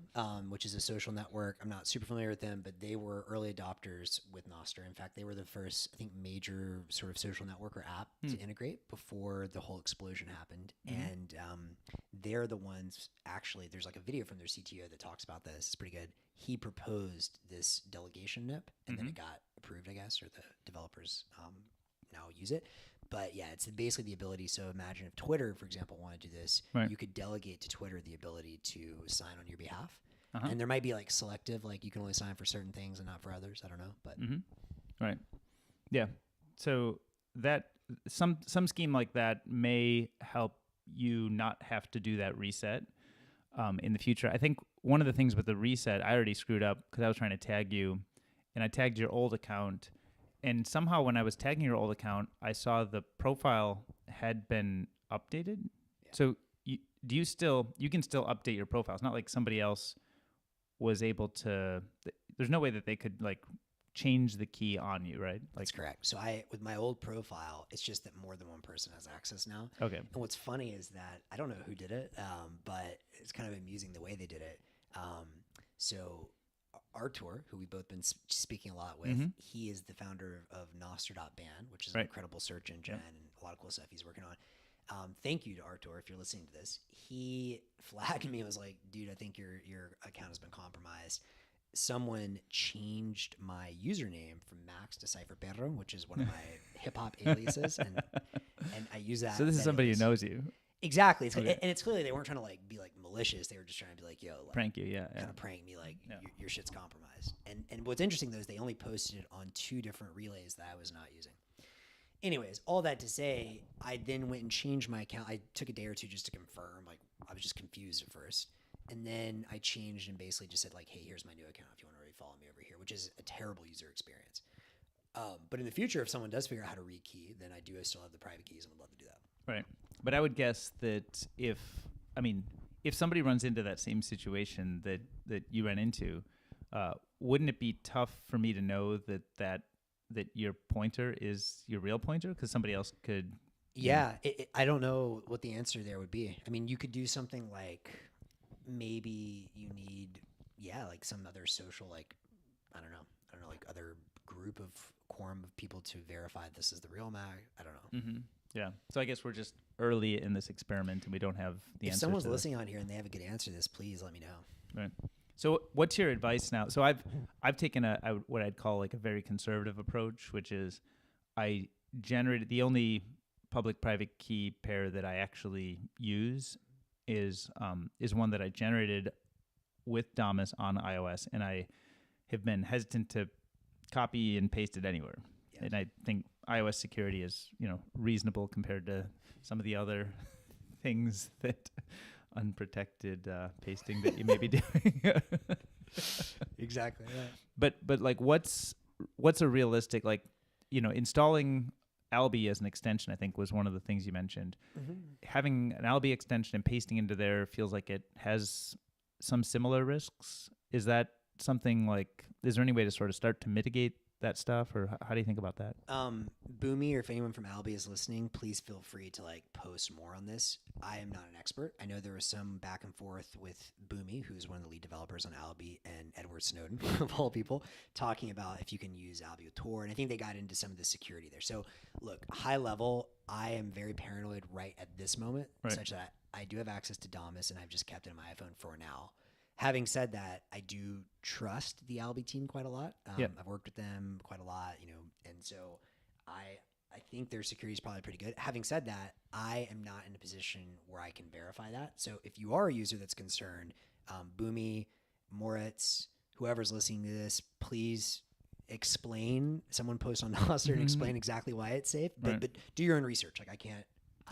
which is a social network, I'm not super familiar with them, but they were early adopters with Nostr. In fact, they were the first, I think, major sort of social network or app to integrate before the whole explosion happened. And they're the ones, actually, there's like a video from their CTO that talks about this. It's pretty good. He proposed this delegation NIP, and then it got approved, I guess, or the developers now use it. But yeah, it's basically the ability. So imagine if Twitter, for example, wanted to do this, you could delegate to Twitter the ability to sign on your behalf. And there might be like selective, like you can only sign for certain things and not for others. I don't know, but right, yeah. So that some scheme like that may help you not have to do that reset in the future. I think one of the things with the reset, I already screwed up because I was trying to tag you, and I tagged your old account. And somehow when I was tagging your old account, I saw the profile had been updated. Yeah. So you can still update your profile. It's not like somebody else was able to, there's no way that they could like change the key on you, right? That's correct. So with my old profile, it's just that more than one person has access now. Okay. And what's funny is that I don't know who did it, but it's kind of amusing the way they did it. So Artur, who we've both been speaking a lot with, he is the founder of Nostr.ban, which is an incredible search engine and a lot of cool stuff he's working on. Thank you to Artur if you're listening to this. He flagged me and was like, dude, I think your account has been compromised. Someone changed my username from Max to Cypher Perro, which is one of my hip hop aliases, and I use that. So this is somebody who knows you. Exactly. And it's clearly they weren't trying to like be like malicious. They were just trying to be like, yo, like, prank you, kind of prank me, like your shit's compromised. And what's interesting though is they only posted it on 2 different relays that I was not using. Anyways, all that to say, I then went and changed my account. I took a day or 2 just to confirm. Like I was just confused at first. And then I changed and basically just said like, hey, here's my new account if you want to really follow me over here, which is a terrible user experience. But in the future, if someone does figure out how to rekey, then I still have the private keys and would love to do that. Right. But I would guess that if somebody runs into that same situation that you ran into, wouldn't it be tough for me to know that your pointer is your real pointer because somebody else could? Yeah, I don't know what the answer there would be. I mean, you could do something like maybe you need, like some other social, like, I don't know, like other group of quorum of people to verify this is the real Mac. I don't know. Yeah. So I guess we're just early in this experiment and we don't have the answer. If someone's listening on here and they have a good answer to this, please let me know. Right. So what's your advice now? So I've taken what I'd call like a very conservative approach, which is I generated the only public-private key pair that I actually use is one that I generated with Damus on iOS, and I have been hesitant to copy and paste it anywhere. Yes. And I think iOS security is reasonable compared to some of the other things that unprotected pasting that you may be doing. Exactly. Yeah. But like what's a realistic, like, installing Albi as an extension, I think was one of the things you mentioned. Having an Albi extension and pasting into there feels like it has some similar risks. Is that something like, is there any way to sort of start to mitigate that stuff, or how do you think about that? Boomy, or if anyone from Albi is listening, please feel free to like post more on this. I am not an expert. I know there was some back and forth with Boomy, who's one of the lead developers on Albi, and Edward Snowden, of all people, talking about if you can use Albi with Tor. And I think they got into some of the security there. So look, high level, I am very paranoid right at this moment, such that I do have access to Damus and I've just kept it on my iPhone for now. Having said that, I do trust the Albi team quite a lot. I've worked with them quite a lot, and so I think their security is probably pretty good. Having said that, I am not in a position where I can verify that. So if you are a user that's concerned, Boomy, Moritz, whoever's listening to this, please explain. Someone post on Nostr and explain exactly why it's safe. But do your own research. Like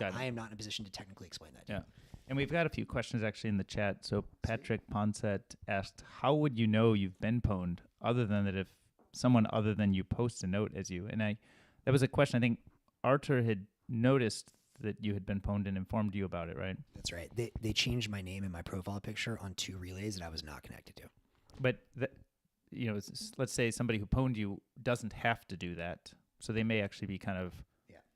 I am not in a position to technically explain that. Yeah. And we've got a few questions actually in the chat. So Patrick Ponset asked, how would you know you've been pwned other than that if someone other than you posts a note as you. And that was a question I think Arthur had noticed that you had been pwned and informed you about it, right? That's right. They changed my name in my profile picture on 2 relays that I was not connected to. But let's say somebody who pwned you doesn't have to do that, so they may actually be kind of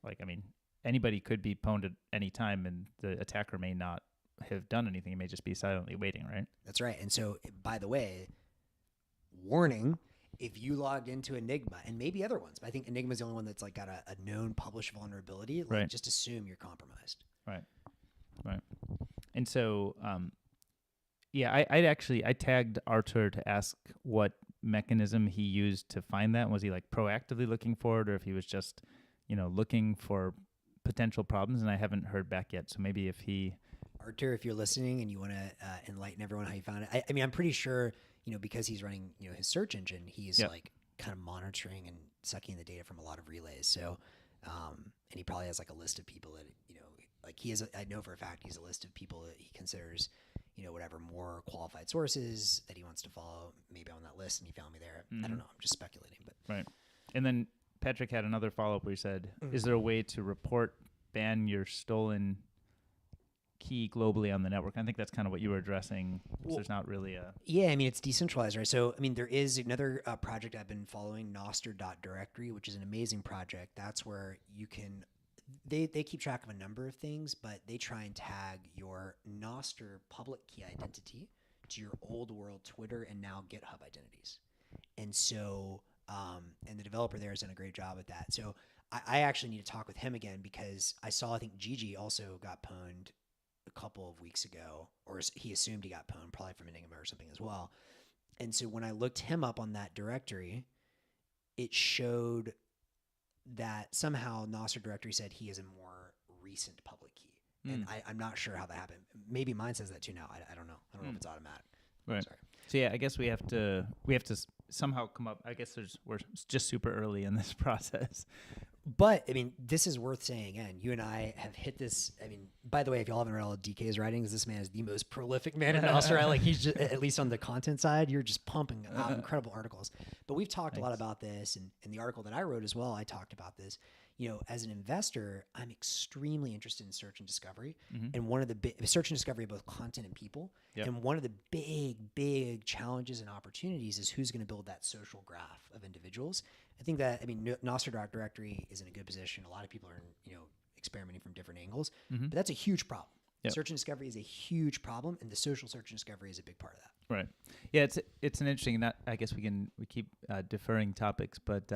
like, I mean, anybody could be pwned at any time, and the attacker may not have done anything. It may just be silently waiting, right? That's right. And so, by the way, warning, if you logged into Enigma, and maybe other ones, but I think Enigma's the only one that's like got a known published vulnerability, like right. just assume you're compromised. Right. And so, I tagged Arthur to ask what mechanism he used to find that. Was he like proactively looking for it, or if he was just, looking for potential problems? And I haven't heard back yet. So maybe Arthur, if you're listening and you want to enlighten everyone how you found it, I mean, I'm pretty sure, because he's running, his search engine, he's like kind of monitoring and sucking the data from a lot of relays. So, and he probably has like a list of people that, like he has, I know for a fact he's a list of people that he considers, whatever more qualified sources that he wants to follow, maybe on that list, and he found me there. I don't know. I'm just speculating, but. Right. And then Patrick had another follow-up where he said, is there a way to ban your stolen key globally on the network? I think that's kind of what you were addressing. Well, there's not really a... Yeah, I mean, it's decentralized, right? So, I mean, there is another project I've been following, Nostr.directory, which is an amazing project. That's where you can... They keep track of a number of things, but they try and tag your Nostr public key identity to your old world Twitter and now GitHub identities. And so... and the developer there has done a great job at that. So I actually need to talk with him again, because I think Gigi also got pwned a couple of weeks ago, or he assumed he got pwned, probably from Enigma or something as well. And so when I looked him up on that directory, it showed that somehow Nostr directory said he is a more recent public key. And I'm not sure how that happened. Maybe mine says that too now. I don't know. I don't know if it's automatic. Right. Sorry. So yeah, I guess we have to somehow come up. I guess we're just super early in this process. But I mean, this is worth saying. And you and I have hit this. I mean, by the way, if y'all haven't read all of DK's writings, this man is the most prolific man in Nostr. Like, he's just, at least on the content side, you're just pumping out incredible articles. But we've talked a lot about this, and in the article that I wrote as well, I talked about this. As an investor, I'm extremely interested in search and discovery, and one of the search and discovery of both content and people. Yep. And one of the big challenges and opportunities is who's going to build that social graph of individuals. I think that, I mean, Nostr directory is in a good position. A lot of people are, experimenting from different angles, but that's a huge problem. Yep. Search and discovery is a huge problem, and the social search and discovery is a big part of that. Right. Yeah, it's an interesting. I guess we keep deferring topics, but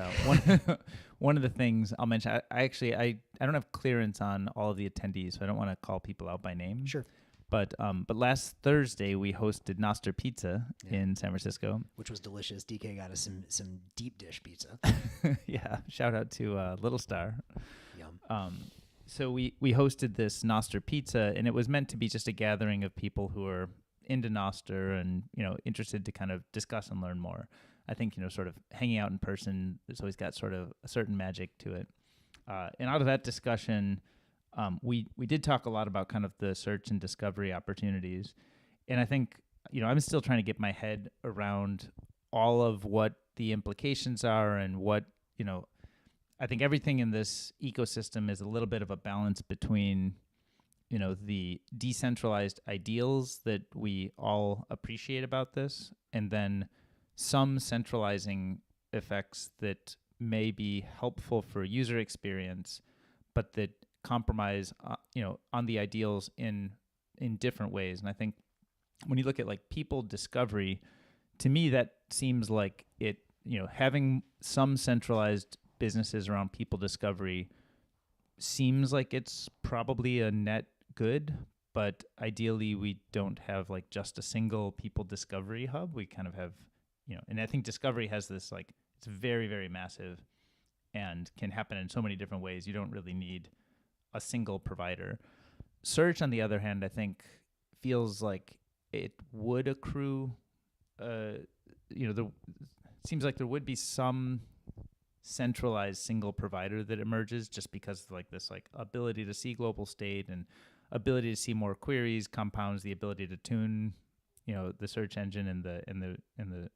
one of the things I'll mention. I don't have clearance on all of the attendees, so I don't want to call people out by name. Sure. But last Thursday we hosted Nostr Pizza in San Francisco, which was delicious. DK got us some deep dish pizza. Yeah. Shout out to Little Star. Yum. So we hosted this Nostr Pizza, and it was meant to be just a gathering of people who are into Nostr and, interested to kind of discuss and learn more. I think, sort of hanging out in person, it's always got sort of a certain magic to it. And out of that discussion, we did talk a lot about kind of the search and discovery opportunities. And I think, I'm still trying to get my head around all of what the implications are and what, I think everything in this ecosystem is a little bit of a balance between the decentralized ideals that we all appreciate about this, and then some centralizing effects that may be helpful for user experience, but that compromise, on the ideals in different ways. And I think when you look at like people discovery, to me, that seems like it, having some centralized businesses around people discovery seems like it's probably a net good, but ideally we don't have like just a single people discovery hub. We kind of have, and I think discovery has this, like, it's very, very massive and can happen in so many different ways. You don't really need a single provider. Search, on the other hand, I think feels like it would accrue, seems like there would be some centralized single provider that emerges just because of like this like ability to see global state and ability to see more queries compounds the ability to tune, the search engine and the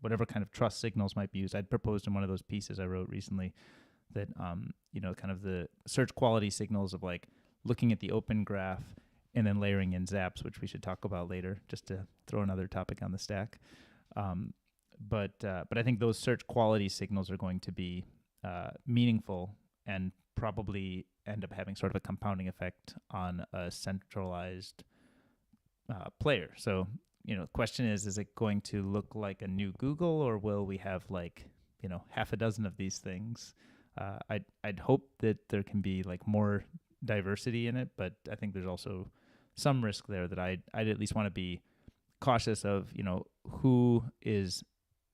whatever kind of trust signals might be used. I'd proposed in one of those pieces I wrote recently that kind of the search quality signals of like looking at the open graph and then layering in zaps, which we should talk about later, just to throw another topic on the stack. But I think those search quality signals are going to be meaningful and probably end up having sort of a compounding effect on a centralized player. So, the question is it going to look like a new Google, or will we have like, half a dozen of these things? I'd hope that there can be like more diversity in it, but I think there's also some risk there that I'd at least want to be cautious of, who is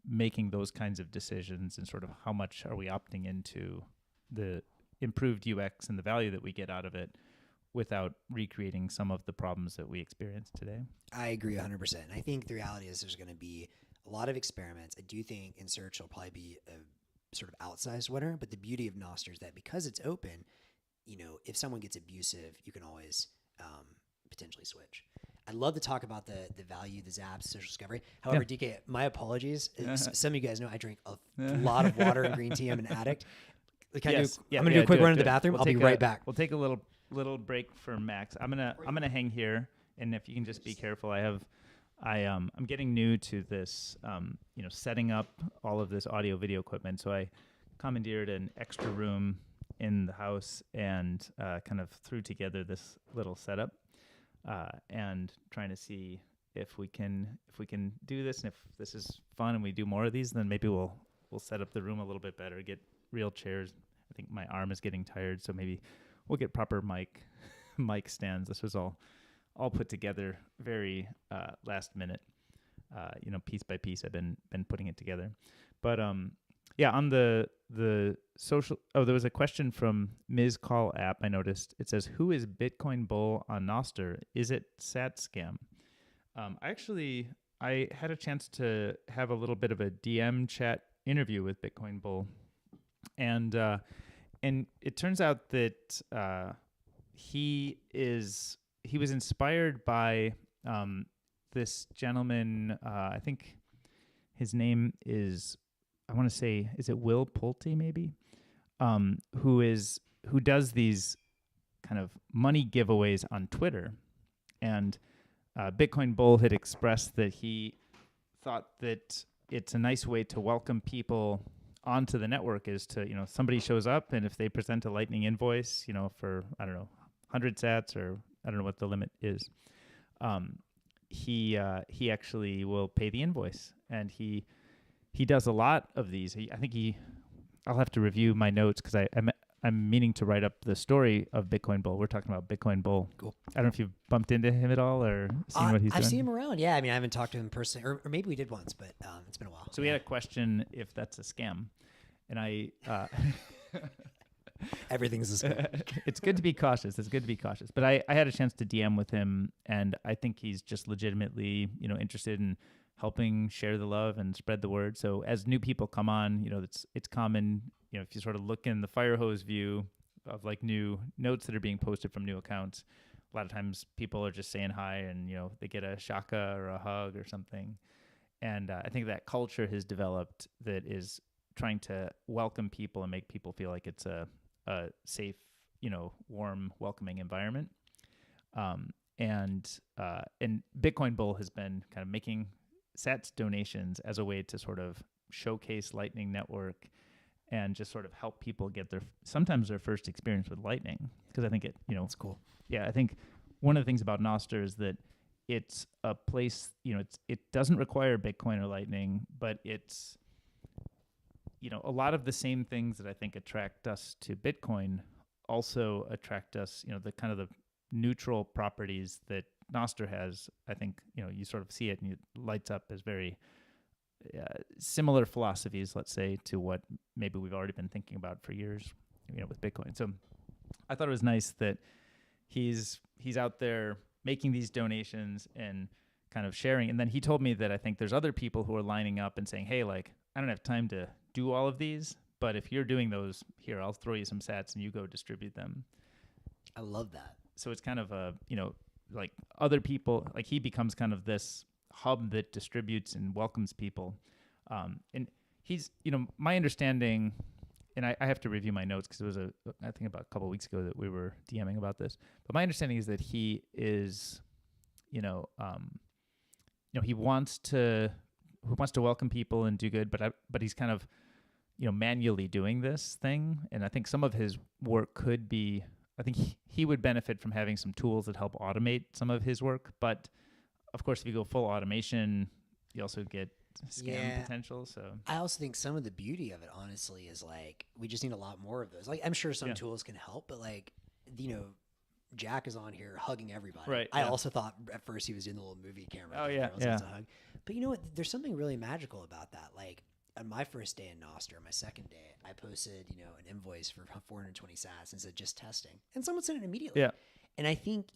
making those kinds of decisions and sort of how much are we opting into the improved UX and the value that we get out of it without recreating some of the problems that we experience today. I agree 100%. I think the reality is there's going to be a lot of experiments. I do think in search will probably be a sort of outsized winner, but the beauty of Nostr is that because it's open, if someone gets abusive, you can always potentially switch. I'd love to talk about the value, the zaps, social discovery. However, DK, my apologies. Some of you guys know I drink a lot of water and green tea. I'm an addict. I'm going to do a quick run to the bathroom. I'll be right back. We'll take a little break for Max. I'm gonna hang here, and if you can just be careful. I'm getting new to this, setting up all of this audio video equipment. So I commandeered an extra room in the house and kind of threw together this little setup, and trying to see if we can do this, and if this is fun and we do more of these, then maybe we'll set up the room a little bit better, get real chairs. I think my arm is getting tired, so maybe we'll get proper mic stands. This was all put together very last minute, piece by piece. I've been putting it together, but on the social. Oh, there was a question from Ms. Call app. I noticed it says, "Who is Bitcoin Bull on Nostr? Is it sat scam?" I had a chance to have a little bit of a DM chat interview with Bitcoin Bull, and it turns out that he was inspired by this gentleman. I think his name is, I want to say, is it Will Pulte maybe? Who does these kind of money giveaways on Twitter, and Bitcoin Bull had expressed that he thought that it's a nice way to welcome people onto the network is to, somebody shows up, and if they present a Lightning invoice, for, I don't know, 100 sats, or I don't know what the limit is, he actually will pay the invoice. And he does a lot of these. I'll have to review my notes because I'm meaning to write up the story of Bitcoin Bull. We're talking about Bitcoin Bull. Cool. I don't know if you've bumped into him at all or seen what he's doing. I've seen him around. Yeah. I mean, I haven't talked to him personally, or maybe we did once, but it's been a while. So we had a question if that's a scam. And everything's a scam. It's good to be cautious. But I had a chance to DM with him, and I think he's just legitimately, interested in helping share the love and spread the word. So as new people come on, it's common, if you sort of look in the fire hose view of like new notes that are being posted from new accounts, a lot of times people are just saying hi and, they get a shaka or a hug or something. And I think that culture has developed that is trying to welcome people and make people feel like it's a safe, warm, welcoming environment. And Bitcoin Bull has been kind of making sats donations as a way to sort of showcase Lightning Network and just sort of help people get sometimes their first experience with Lightning. Because I think it's cool. Yeah, I think one of the things about Nostr is that it's a place, it doesn't require Bitcoin or Lightning, but it's, a lot of the same things that I think attract us to Bitcoin also attract us, the kind of the neutral properties that Nostr has. I think, you sort of see it and it lights up as very similar philosophies, let's say, to what maybe we've already been thinking about for years, with Bitcoin. So I thought it was nice that he's out there making these donations and kind of sharing. And then he told me that I think there's other people who are lining up and saying, hey, like, I don't have time to do all of these, but if you're doing those, here, I'll throw you some sats and you go distribute them. I love that. So it's kind of a, like other people, like he becomes kind of this hub that distributes and welcomes people. And he's, my understanding, and I have to review my notes because it was I think about a couple of weeks ago that we were DMing about this. But my understanding is that he is, he wants to welcome people and do good, but he's kind of, manually doing this thing. And I think some of his work could be, I think he would benefit from having some tools that help automate some of his work. But of course, if you go full automation, you also get scam potential. So I also think some of the beauty of it, honestly, is like we just need a lot more of those. Like I'm sure some tools can help, but like Jack is on here hugging everybody. Right. I also thought at first he was doing the little movie camera. Oh thing yeah, where I was supposed to hug. But you know what? There's something really magical about that. Like on my first day in Nostr, my second day, I posted an invoice for 420 sats and said just testing, and someone sent it immediately. Yeah. And I think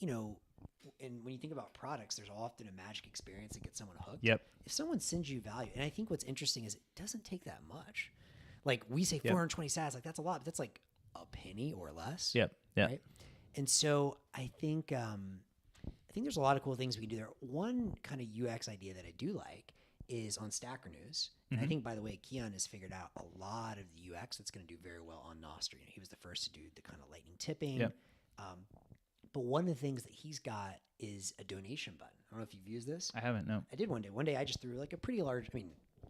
and when you think about products, there's often a magic experience that gets someone hooked. Yep. If someone sends you value, and I think what's interesting is it doesn't take that much. Like we say 420 sats, like that's a lot, but that's like a penny or less. Yep. Yeah. Right? And so I think there's a lot of cool things we can do there. One kind of UX idea that I do like is on Stacker News. And I think, by the way, Keon has figured out a lot of the UX that's going to do very well on Nostr. He was the first to do the kind of lightning tipping. Yep. But one of the things that he's got is a donation button. I don't know if you've used this. I haven't, no. I did one day. One day I just threw like a pretty large,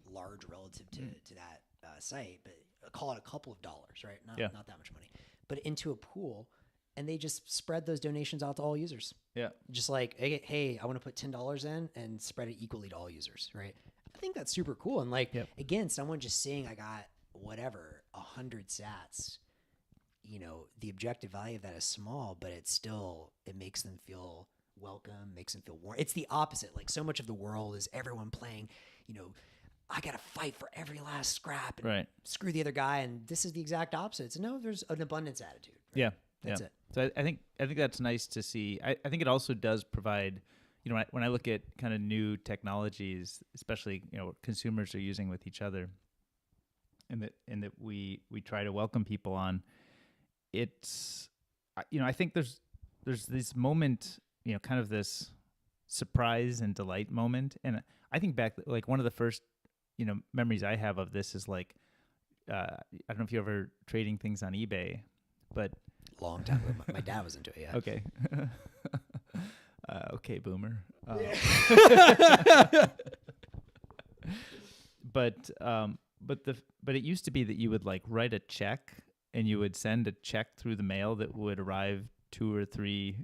large relative to that site, but call it a couple of dollars, right? Not that much money. But into a pool, and they just spread those donations out to all users. Yeah. Just like, hey, I want to put $10 in and spread it equally to all users, right? I think that's super cool. And like, again, someone just saying I got whatever, 100 sats, the objective value of that is small, but it makes them feel welcome, makes them feel warm. It's the opposite. Like so much of the world is everyone playing, I got to fight for every last scrap and screw the other guy. And this is the exact opposite. It's there's an abundance attitude. Right? Yeah. That's it. So I think that's nice to see. I think it also does provide, when I look at kind of new technologies, especially, what consumers are using with each other and that we try to welcome people on, it's, I think there's this moment, kind of this surprise and delight moment. And I think back, like one of the first, memories I have of this is like, I don't know if you're ever trading things on eBay, but long time ago. My dad was into it. Yeah. Okay. Okay, boomer. But it used to be that you would like write a check and you would send a check through the mail that would arrive 2 or 3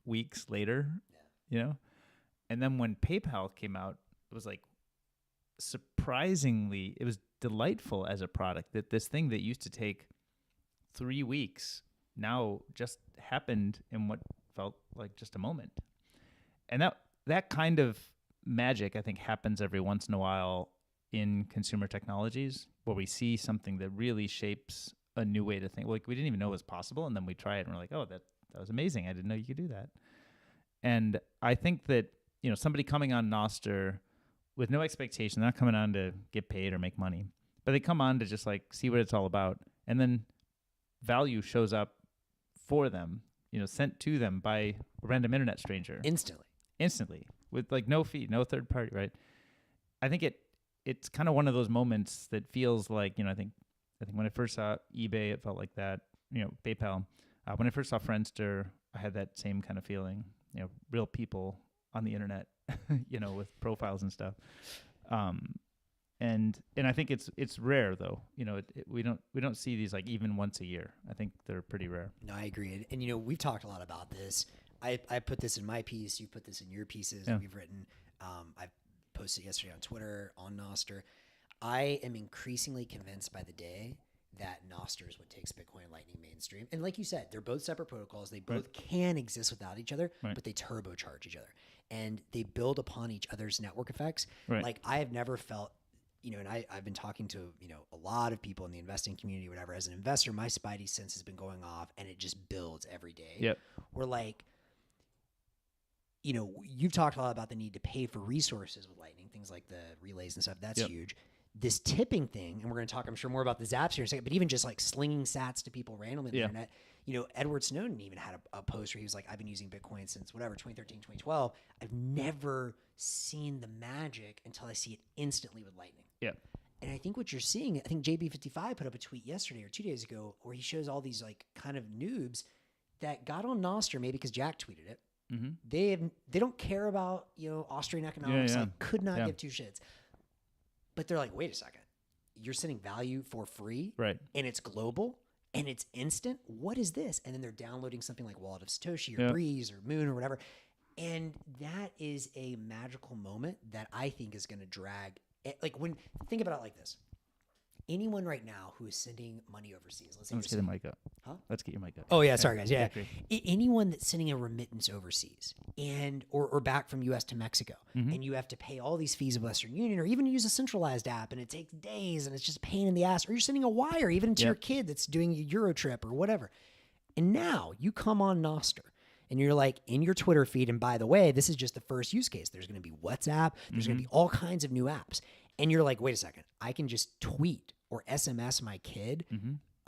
weeks later. Yeah. And then when PayPal came out, it was like surprisingly, it was delightful as a product that this thing that used to take 3 weeks now just happened in what felt like just a moment. And that kind of magic, I think, happens every once in a while in consumer technologies where we see something that really shapes a new way to think. Like we didn't even know it was possible, and then we try it and we're like, oh, that was amazing. I didn't know you could do that. And I think that, somebody coming on Nostr with no expectation, they're not coming on to get paid or make money, but they come on to just like see what it's all about. And then value shows up for them, sent to them by a random internet stranger. Instantly, with like no fee, no third party, right? I think it's kind of one of those moments that feels like, I think when I first saw eBay, it felt like that, PayPal. When I first saw Friendster, I had that same kind of feeling, real people on the internet, with profiles and stuff. And I think it's rare though. We don't see these like even once a year. I think they're pretty rare. No, I agree. And we've talked a lot about this. I put this in my piece. You put this in your pieces that we've written. I posted yesterday on Twitter, on Nostr. I am increasingly convinced by the day that Nostr is what takes Bitcoin Lightning mainstream. And like you said, they're both separate protocols. They both can exist without each other, but they turbocharge each other. And they build upon each other's network effects. Like I have never felt, and I've been talking to, a lot of people in the investing community, whatever. As an investor, my spidey sense has been going off and it just builds every day. Yep. We're like, you've talked a lot about the need to pay for resources with Lightning, things like the relays and stuff. That's huge. This tipping thing, and we're going to talk, I'm sure, more about the zaps here in a second, but even just like slinging sats to people randomly on the internet, Edward Snowden even had a post where he was like, I've been using Bitcoin since whatever, 2013, 2012. I've never seen the magic until I see it instantly with Lightning. Yeah. And I think what you're seeing, I think JB55 put up a tweet yesterday or 2 days ago where he shows all these like kind of noobs that got on Nostr, maybe because Jack tweeted it. Mm-hmm. They don't care about, Austrian economics, like could not give two shits. But they're like, wait a second, you're sending value for free, right? And it's global and it's instant. What is this? And then they're downloading something like Wallet of Satoshi or Breeze or Moon or whatever. And that is a magical moment that I think is going to drag. Like think about it like this. Anyone right now who is sending money overseas, let's get the mic up. Huh? Let's get your mic up. Oh yeah, sorry guys. Yeah, anyone that's sending a remittance overseas and or back from U.S. to Mexico, and you have to pay all these fees of Western Union, or even use a centralized app, and it takes days, and it's just a pain in the ass. Or you're sending a wire even to your kid that's doing a Euro trip or whatever. And now you come on Nostr. And you're like in your Twitter feed. And by the way, this is just the first use case. There's going to be WhatsApp. There's going to be all kinds of new apps. And you're like, wait a second. I can just tweet or SMS my kid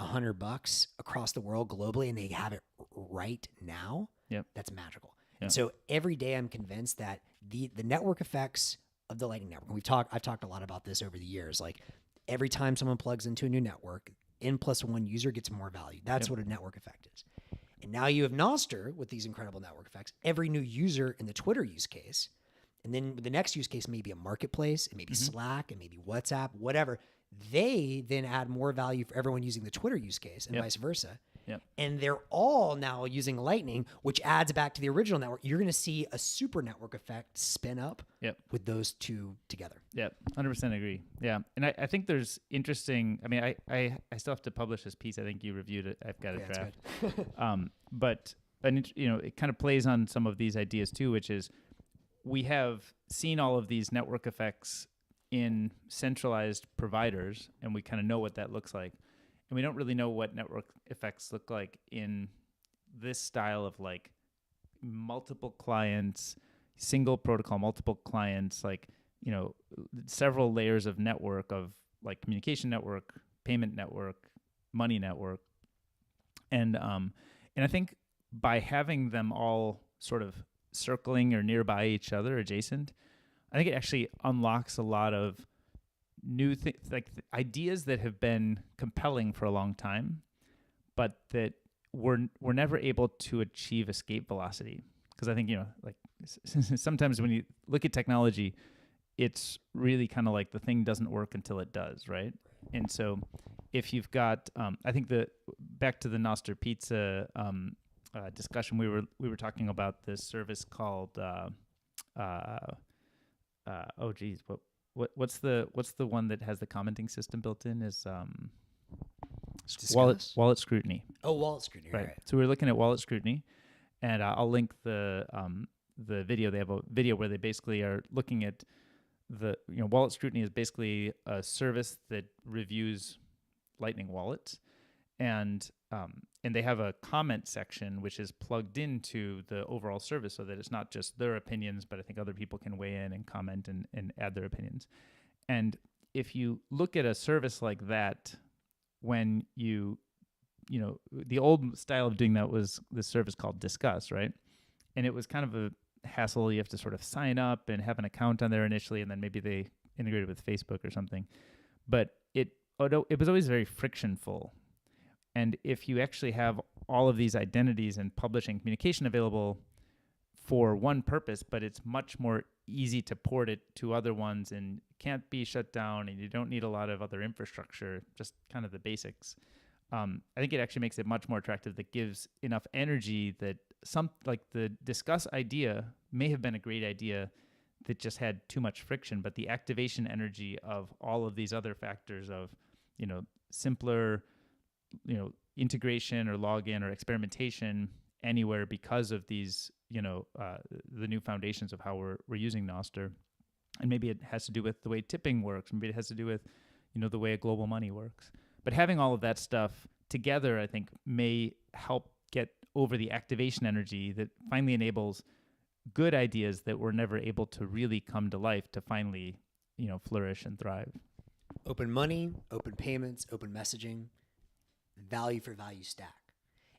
$100 across the world globally, and they have it right now. Yep. That's magical. Yep. And so every day I'm convinced that the network effects of the Lightning Network, I've talked a lot about this over the years. Like every time someone plugs into a new network, N+1 user gets more value. That's what a network effect is. And now you have Nostr with these incredible network effects. Every new user in the Twitter use case, and then the next use case may be a marketplace, it may be Slack, it may be WhatsApp, whatever. They then add more value for everyone using the Twitter use case and vice versa. Yep. And they're all now using Lightning, which adds back to the original network. You're going to see a super network effect spin up with those two together. Yeah, 100% agree. Yeah, and I think there's interesting. I mean, I still have to publish this piece. I think you reviewed it. I've got a draft. But it kind of plays on some of these ideas too, which is we have seen all of these network effects in centralized providers, and we kind of know what that looks like. And we don't really know what network effects look like in this style of like multiple clients, single protocol, multiple clients, like, several layers of network of like communication network, payment network, money network. And I think by having them all sort of circling or nearby each other, adjacent, I think it actually unlocks a lot of new things, like ideas that have been compelling for a long time, but that were never able to achieve escape velocity. Because I think, like sometimes when you look at technology, it's really kind of like the thing doesn't work until it does, right? And so if you've got, I think back to the Nostr Pizza discussion, we were talking about this service called, What's the one that has the commenting system built in? Is wallet scrutiny. Oh, wallet scrutiny, right. So we're looking at wallet scrutiny, and I'll link the video. They have a video where they basically are looking at wallet scrutiny is basically a service that reviews Lightning wallets, and they have a comment section which is plugged into the overall service, so that it's not just their opinions, but I think other people can weigh in and comment and add their opinions. And if you look at a service like that, when the old style of doing that was this service called Discuss, right? And it was kind of a hassle. You have to sort of sign up and have an account on there initially, and then maybe they integrated with Facebook or something. But it was always very frictionful. And if you actually have all of these identities and publishing communication available for one purpose, but it's much more easy to port it to other ones and can't be shut down, and you don't need a lot of other infrastructure, just kind of the basics. I think it actually makes it much more attractive, that gives enough energy that the Discuss idea may have been a great idea that just had too much friction, but the activation energy of all of these other factors of, simpler, integration or login or experimentation anywhere because of these, the new foundations of how we're using Nostr. And maybe it has to do with the way tipping works. Maybe it has to do with, the way global money works. But having all of that stuff together, I think, may help get over the activation energy that finally enables good ideas that were never able to really come to life to finally, flourish and thrive. Open money, open payments, open messaging, value for value stack.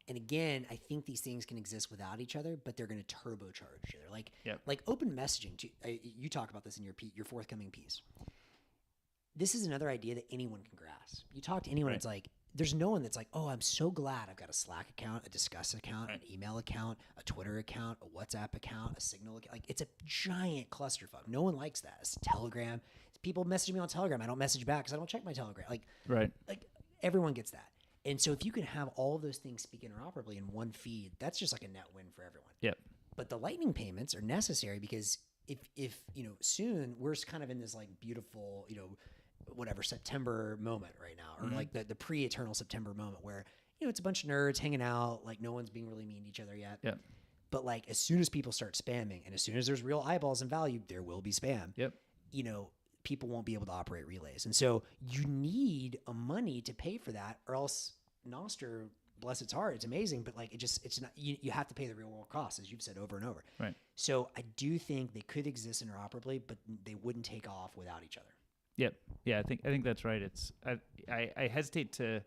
And again, I think these things can exist without each other, but they're going to turbocharge each other. Yep. Like open messaging. You talk about this in your forthcoming piece. This is another idea that anyone can grasp. You talk to anyone, Right. it's like, there's no one that's like, oh, I'm so glad I've got a Slack account, a Discuss account, Right. an email account, a Twitter account, a WhatsApp account, a Signal account. Like, it's a giant clusterfuck. No one likes that. It's Telegram. People message me on Telegram. I don't message back because I don't check my Telegram. Right. Like everyone gets that. And so if you can have all of those things speak interoperably in one feed, that's just like a net win for everyone. Yep. But the Lightning payments are necessary because if soon we're kind of in this like beautiful, whatever September moment right now, or like the pre-eternal September moment where, it's a bunch of nerds hanging out, like no one's being really mean to each other yet. Yep. But like as soon as people start spamming and as soon as there's real eyeballs and value, there will be spam. Yep. People won't be able to operate relays. And so you need a money to pay for that, or else Nostr, bless its heart, it's amazing, but like it's not, you have to pay the real world costs, as you've said over and over. Right. So I do think they could exist interoperably, but they wouldn't take off without each other. Yep. Yeah, I think that's right. It's I hesitate to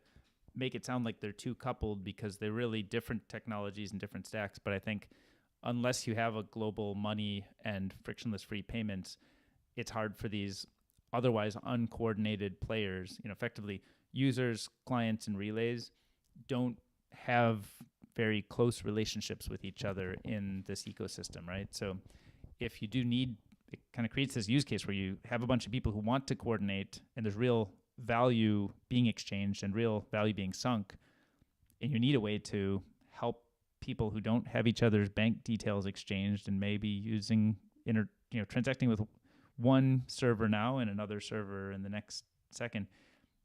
make it sound like they're too coupled because they're really different technologies and different stacks. But I think unless you have a global money and frictionless free payments, it's hard for these otherwise uncoordinated players, effectively users, clients, and relays don't have very close relationships with each other in this ecosystem, right? So if you do need, it kind of creates this use case where you have a bunch of people who want to coordinate and there's real value being exchanged and real value being sunk, and you need a way to help people who don't have each other's bank details exchanged and maybe using transacting with one server now and another server in the next second.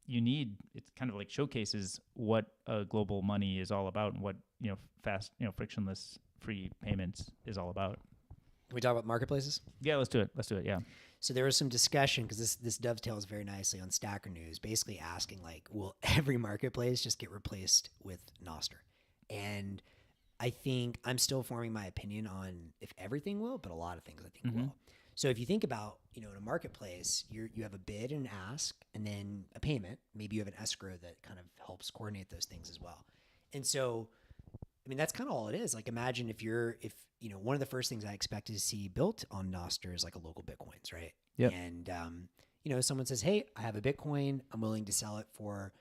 It's kind of like showcases what global money is all about and what fast frictionless free payments is all about. Can we talk about marketplaces? Yeah, let's do it. Yeah. So there was some discussion because this dovetails very nicely on Stacker News, basically asking like, will every marketplace just get replaced with Nostr? And I think I'm still forming my opinion on if everything will, but a lot of things I think will. So if you think about, in a marketplace, you have a bid and an ask, and then a payment. Maybe you have an escrow that kind of helps coordinate those things as well. And so, I mean, that's kind of all it is. Like, imagine if one of the first things I expected to see built on Nostr is like a local Bitcoins, right? Yep. And, someone says, hey, I have a Bitcoin. I'm willing to sell it for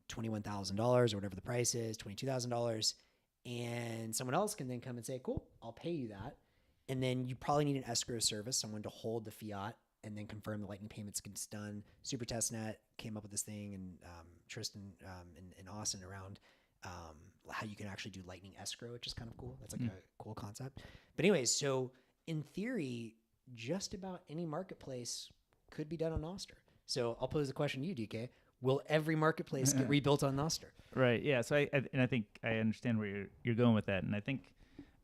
$21,000 or whatever the price is, $22,000. And someone else can then come and say, cool, I'll pay you that. And then you probably need an escrow service, someone to hold the fiat and then confirm the Lightning payments gets done. Super Testnet came up with this thing, and Tristan and Austin around how you can actually do Lightning escrow, which is kind of cool. That's like a cool concept. But anyways, so in theory, just about any marketplace could be done on Nostr. So I'll pose the question to you, DK. Will every marketplace get rebuilt on Nostr? Right. Yeah. So I think I understand where you're going with that, and I think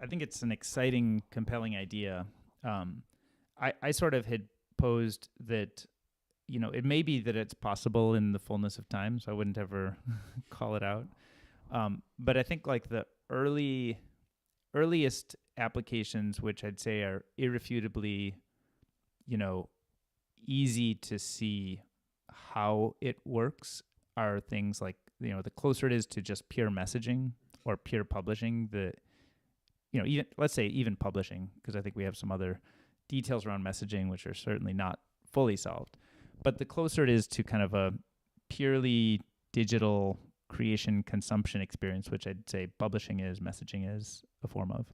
it's an exciting, compelling idea. I sort of had posed that, it may be that it's possible in the fullness of time, so I wouldn't ever call it out. But I think like the earliest applications, which I'd say are irrefutably, easy to see how it works, are things like, the closer it is to just pure messaging or pure publishing, even let's say even publishing, because I think we have some other details around messaging which are certainly not fully solved. But the closer it is to kind of a purely digital creation consumption experience, which I'd say publishing is, messaging is a form of,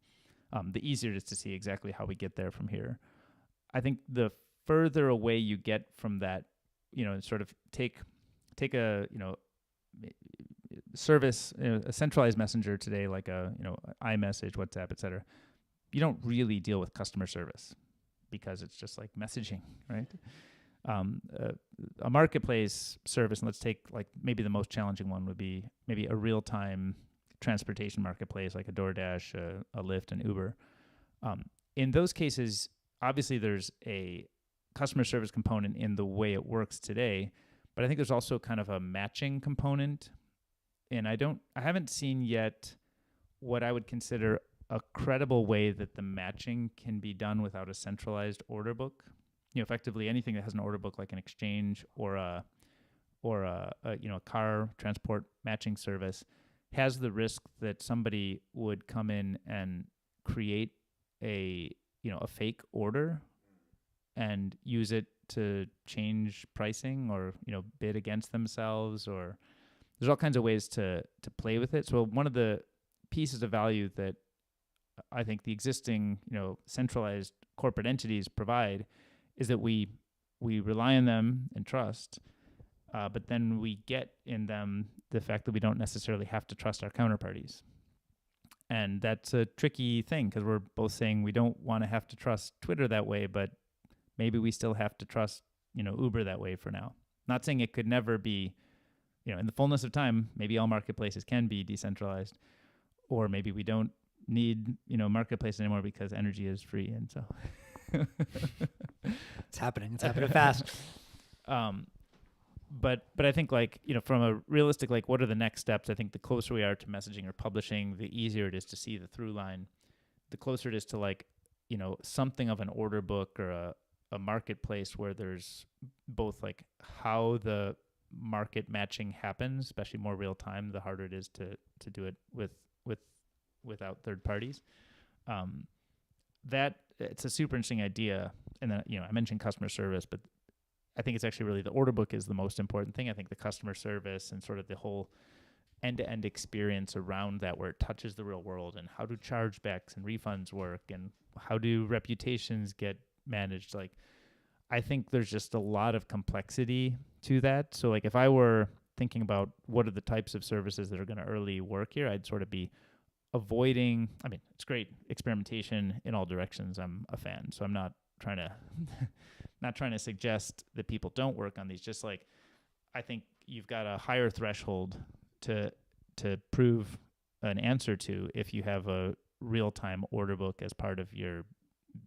the easier it is to see exactly how we get there from here. I think the further away you get from that, sort of take a service, a centralized messenger today, like iMessage, WhatsApp, etc. You don't really deal with customer service because it's just like messaging, right? A marketplace service, and let's take like maybe the most challenging one would be maybe a real-time transportation marketplace like a DoorDash, a Lyft, and Uber. In those cases, obviously there's a customer service component in the way it works today, but I think there's also kind of a matching component. And I haven't seen yet what I would consider a credible way that the matching can be done without a centralized order book. Effectively anything that has an order book, like an exchange or a car transport matching service, has the risk that somebody would come in and create a fake order and use it to change pricing or bid against themselves, or there's all kinds of ways to play with it. So one of the pieces of value that I think the existing centralized corporate entities provide is that we rely on them and trust, but then we get in them the fact that we don't necessarily have to trust our counterparties. And that's a tricky thing because we're both saying we don't want to have to trust Twitter that way, but maybe we still have to trust, Uber that way for now. Not saying it could never be, in the fullness of time, maybe all marketplaces can be decentralized, or maybe we don't need, marketplace anymore because energy is free. And so it's happening fast. But I think from a realistic, what are the next steps? I think the closer we are to messaging or publishing, the easier it is to see the through line. The closer it is to something of an order book or a marketplace where there's both how the market matching happens, especially more real time, the harder it is to do it without third parties. That it's a super interesting idea. And then, I mentioned customer service, but I think it's actually really the order book is the most important thing. I think the customer service and sort of the whole end-to-end experience around that, where it touches the real world, and how do chargebacks and refunds work, and how do reputations get managed. I think there's just a lot of complexity to that. So if I were thinking about what are the types of services that are going to early work here, I'd sort of be avoiding, it's great experimentation in all directions. I'm a fan. So I'm not trying to suggest that people don't work on these. Just I think you've got a higher threshold to prove an answer to if you have a real-time order book as part of your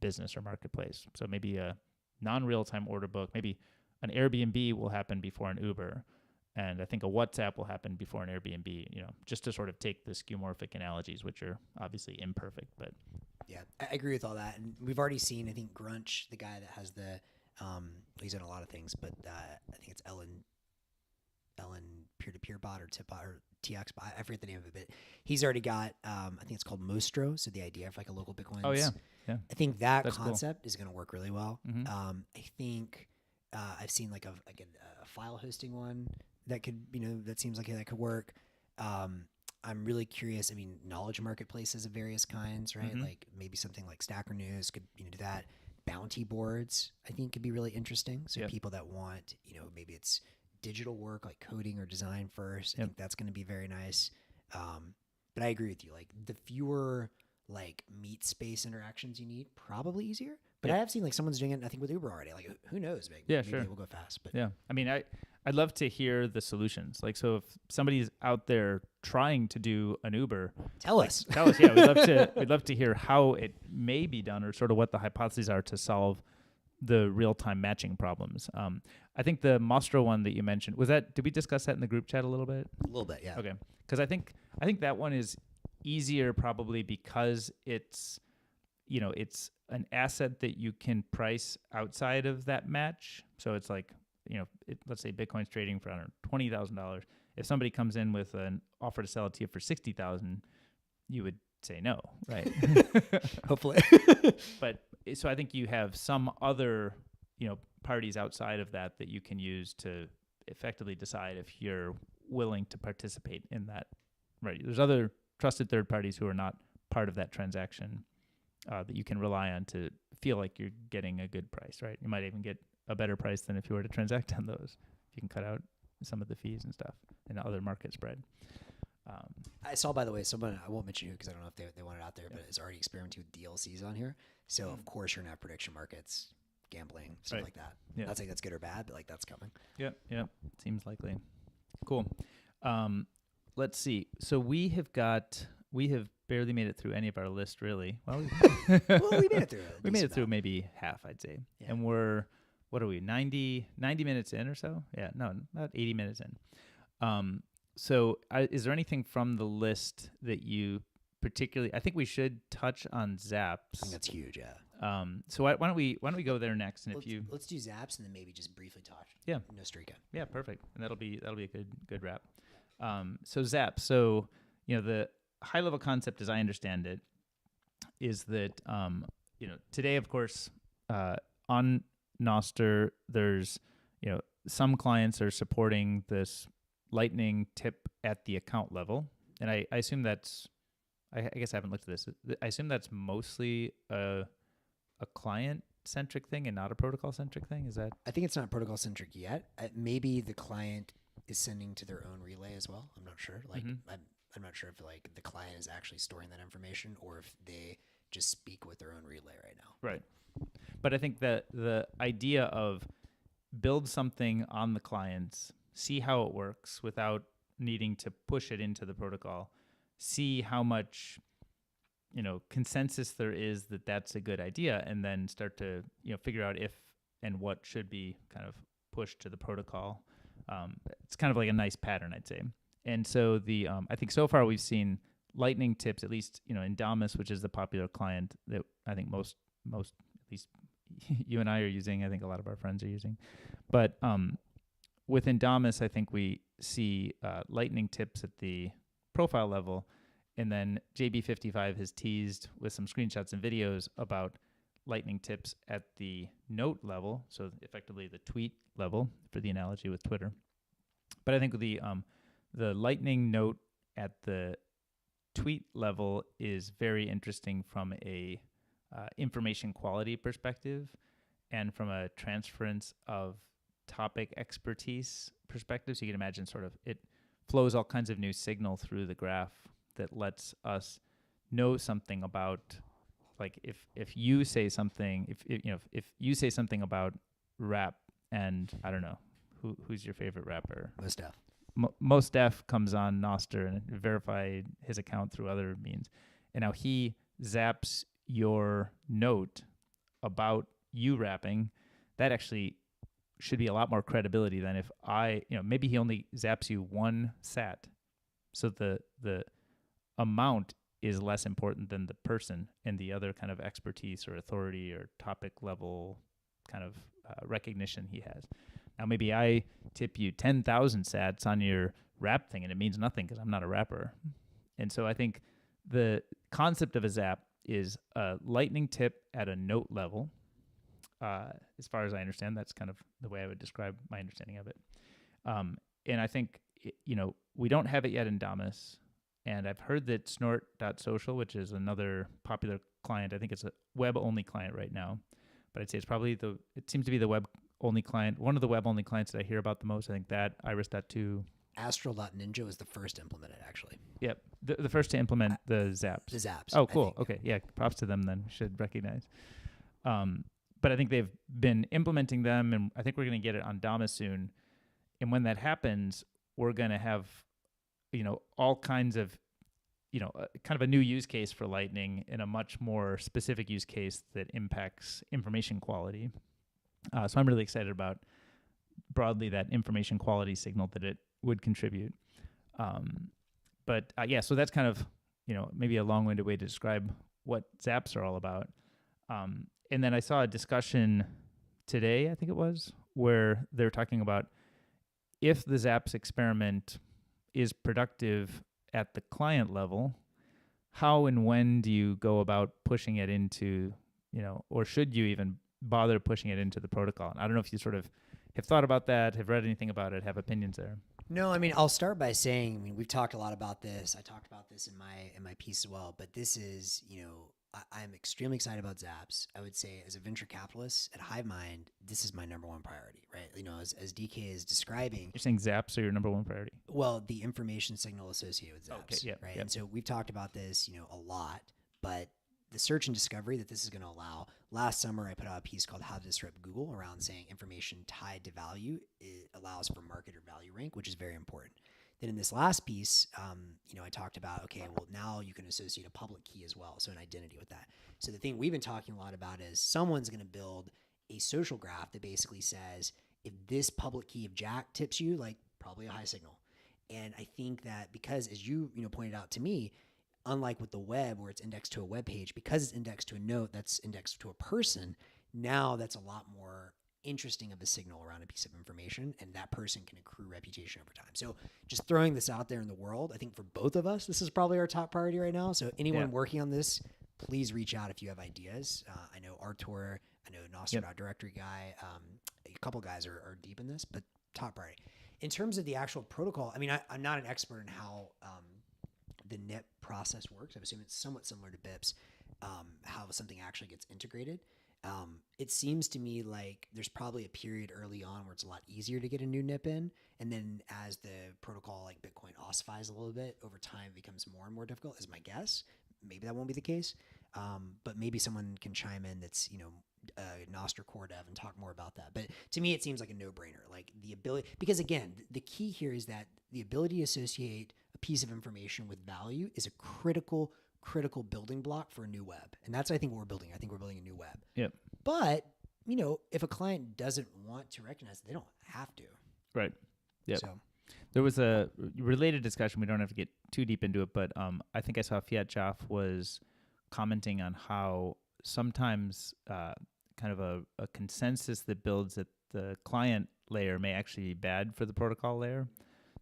business or marketplace. So maybe a non-real-time order book, maybe an Airbnb will happen before an Uber, and I think a WhatsApp will happen before an Airbnb, just to sort of take the skeuomorphic analogies, which are obviously imperfect. But yeah, I agree with all that. And we've already seen, I think Grunch, the guy that has the, he's done a lot of things, but I think it's Ellen peer-to-peer bot or tip bot or TX bot. I forget the name of it, but he's already got, I think it's called Nostr. So the idea of a local Bitcoin. Oh yeah. Yeah. I think that That's concept is going to work really well. Mm-hmm. I think I've seen a file hosting one that could, that seems like that could work. I'm really curious. Knowledge marketplaces of various kinds, right? Mm-hmm. Maybe something like Stacker News could, do that. Bounty boards, I think, could be really interesting. So people that want, maybe it's digital work like coding or design first. I think that's going to be very nice. But I agree with you. The fewer meet space interactions you need, probably easier. But I have seen someone's doing it, I think, with Uber already. Who knows? Maybe sure. it will go fast. But yeah, I'd love to hear the solutions. So if somebody's out there trying to do an Uber, tell us. Yeah, we'd love to hear how it may be done, or sort of what the hypotheses are to solve the real-time matching problems. I think the Nostr one that you mentioned, did we discuss that in the group chat a little bit? A little bit, yeah. Okay, because I think that one is easier probably because it's an asset that you can price outside of that match. So it's let's say Bitcoin's trading for $20,000. If somebody comes in with an offer to sell it to you for $60,000, you would say no, right? Hopefully. But so I think you have some other parties outside of that you can use to effectively decide if you're willing to participate in that. Right? There's other trusted third parties who are not part of that transaction that you can rely on to feel like you're getting a good price, right? You might even get a better price than if you were to transact on those. If you can cut out some of the fees and stuff and other market spread. I saw, by the way, someone, I won't mention who because I don't know if they want it out there, but is already experimenting with DLCs on here. So, of course, you're going to have prediction markets, gambling, stuff like that. Yeah. Not saying that's good or bad, but that's coming. Yep. Seems likely. Cool. Let's see. So we have barely made it through any of our list, really. Well, we made it through. We made it through maybe half, I'd say. Yeah. And we're, what are we, 90 minutes in or so? Yeah, no, about 80 minutes in. So is there anything from the list that you particularly, I think we should touch on Zaps. I think that's huge, yeah. So why don't we go there next? And let's do Zaps and then maybe just briefly talk. Yeah. Nostr. Yeah, perfect. And that'll be a good wrap. So Zaps. So, the high level concept, as I understand it, is that today, of course, on Nostr, there's some clients are supporting this Lightning tip at the account level, and I assume that's I guess I haven't looked at this. I assume that's mostly a client centric thing and not a protocol centric thing. Is that? I think it's not protocol centric yet. Maybe the client is sending to their own relay as well. I'm not sure. Like I'm not sure if like the client is actually storing that information or if they just speak with their own relay right now. Right. But I think that the idea of build something on the clients, see how it works without needing to push it into the protocol, see how much consensus there is that that's a good idea, and then start to figure out if and what should be kind of pushed to the protocol. It's kind of like a nice pattern, I'd say. And so I think so far we've seen Lightning tips, at least in Damus, which is the popular client that I think most at least you and I are using. I think a lot of our friends are using. But within Damus, I think we see Lightning tips at the profile level, and then JB55 has teased with some screenshots and videos about Lightning tips at the note level, so effectively the tweet level for the analogy with Twitter. But I think the Lightning note at the tweet level is very interesting from a information quality perspective and from a transference of topic expertise perspective. So you can imagine sort of it flows all kinds of new signal through the graph that lets us know something about, like if you say something, if you say something about rap, and I don't know who's your favorite rapper. Most Def. Most Def comes on Nostr and verified his account through other means, and now he zaps your note about you rapping. That actually should be a lot more credibility than if maybe he only zaps you one sat, so the amount is less important than the person and the other kind of expertise or authority or topic level kind of recognition he has. Now, maybe I tip you 10,000 sats on your rap thing, and it means nothing because I'm not a rapper. And so I think the concept of a zap is a Lightning tip at a note level. As far as I understand, that's kind of the way I would describe my understanding of it. And I think, we don't have it yet in Damus. And I've heard that snort.social, which is another popular client, I think it's a web-only client right now. But I'd say it's probably it seems to be the web-only client, one of the web-only clients that I hear about the most. I think that, Iris.2. Astral.ninja was the first to implement it, actually. Yep, the first to implement the zaps. The zaps. Oh, cool. Okay, yeah, props to them then. We should recognize. But I think they've been implementing them, and I think we're going to get it on Damus soon. And when that happens, we're going to have, all kinds of, kind of a new use case for Lightning and a much more specific use case that impacts information quality. So I'm really excited about broadly that information quality signal that it would contribute. So that's kind of, maybe a long-winded way to describe what zaps are all about. And then I saw a discussion today, I think it was, where they're talking about if the zaps experiment is productive at the client level, how and when do you go about pushing it into, or should you even bother pushing it into the protocol? And I don't know if you sort of have thought about that, have read anything about it, have opinions there. No, I mean, I'll start by saying, we've talked a lot about this. I talked about this in my piece as well, but this is, I'm extremely excited about zaps. I would say as a venture capitalist at HiveMind, this is my number one priority, right? As DK is describing. You're saying zaps are your number one priority? Well, the information signal associated with zaps, okay, right? Yep. And so we've talked about this, a lot, but the search and discovery that this is going to allow. Last summer, I put out a piece called How to Disrupt Google around saying information tied to value. It allows for market or value rank, which is very important. Then in this last piece, I talked about, okay, well, now you can associate a public key as well, so an identity with that. So the thing we've been talking a lot about is someone's going to build a social graph that basically says, if this public key of Jack tips you, like probably a high signal. And I think that because, as you pointed out to me, unlike with the web where it's indexed to a web page, because it's indexed to a note that's indexed to a person, now that's a lot more interesting of a signal around a piece of information, and that person can accrue reputation over time. So just throwing this out there in the world, I think for both of us, this is probably our top priority right now. So anyone working on this, please reach out if you have ideas. I know Artur, I know Nostr directory guy, a couple guys are deep in this, but top priority. In terms of the actual protocol, I mean, I'm not an expert in how the NIP process works. I assume it's somewhat similar to BIPs, how something actually gets integrated. It seems to me like there's probably a period early on where it's a lot easier to get a new NIP in. And then as the protocol like Bitcoin ossifies a little bit over time, it becomes more and more difficult is my guess. Maybe that won't be the case. But maybe someone can chime in that's, Nostr core dev and talk more about that. But to me, it seems like a no-brainer. Like the ability, because again, the key here is that the ability to associate a piece of information with value is a critical building block for a new web. And that's, I think, what we're building. I think we're building a new web. Yep. But, if a client doesn't want to recognize it, they don't have to. Right. Yeah. So there was a related discussion. We don't have to get too deep into it, but I think I saw Fiat Jaff was commenting on how sometimes kind of a consensus that builds at the client layer may actually be bad for the protocol layer.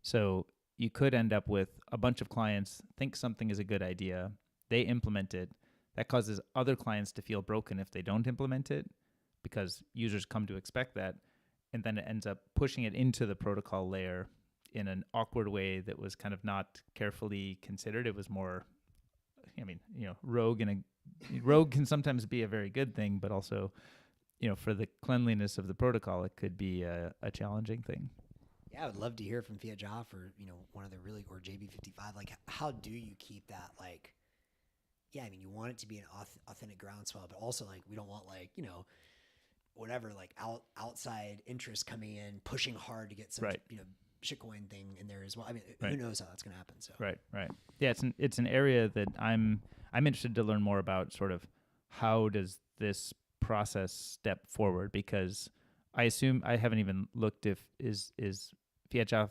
So you could end up with a bunch of clients think something is a good idea. They implement it. That causes other clients to feel broken if they don't implement it because users come to expect that. And then it ends up pushing it into the protocol layer in an awkward way that was kind of not carefully considered. It was more, rogue rogue can sometimes be a very good thing, but also, for the cleanliness of the protocol, it could be a challenging thing. Yeah, I would love to hear from Fiat Jaff or, one of the or JB55. Like, how do you keep that, like, you want it to be an authentic groundswell, but also, like, we don't want, like, whatever, like, outside interest coming in, pushing hard to get some, shitcoin thing in there as well. I mean, who knows how that's going to happen? So Right. Yeah, it's an area that I'm interested to learn more about. Sort of how does this process step forward? Because I assume I haven't even looked if is Fiat Jaff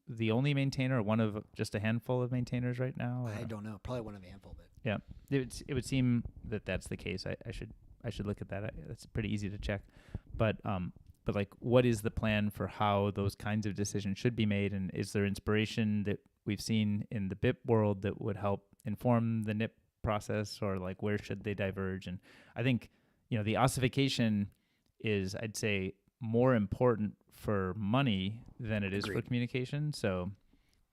the only maintainer or one of just a handful of maintainers right now? I don't know. Probably one of a handful, but yeah, it would seem that that's the case. I should look at that. It's pretty easy to check, but like, what is the plan for how those kinds of decisions should be made? And is there inspiration that we've seen in the BIP world that would help inform the NIP process, or like where should they diverge? And I think, the ossification is, I'd say, more important for money than it is for communication. So,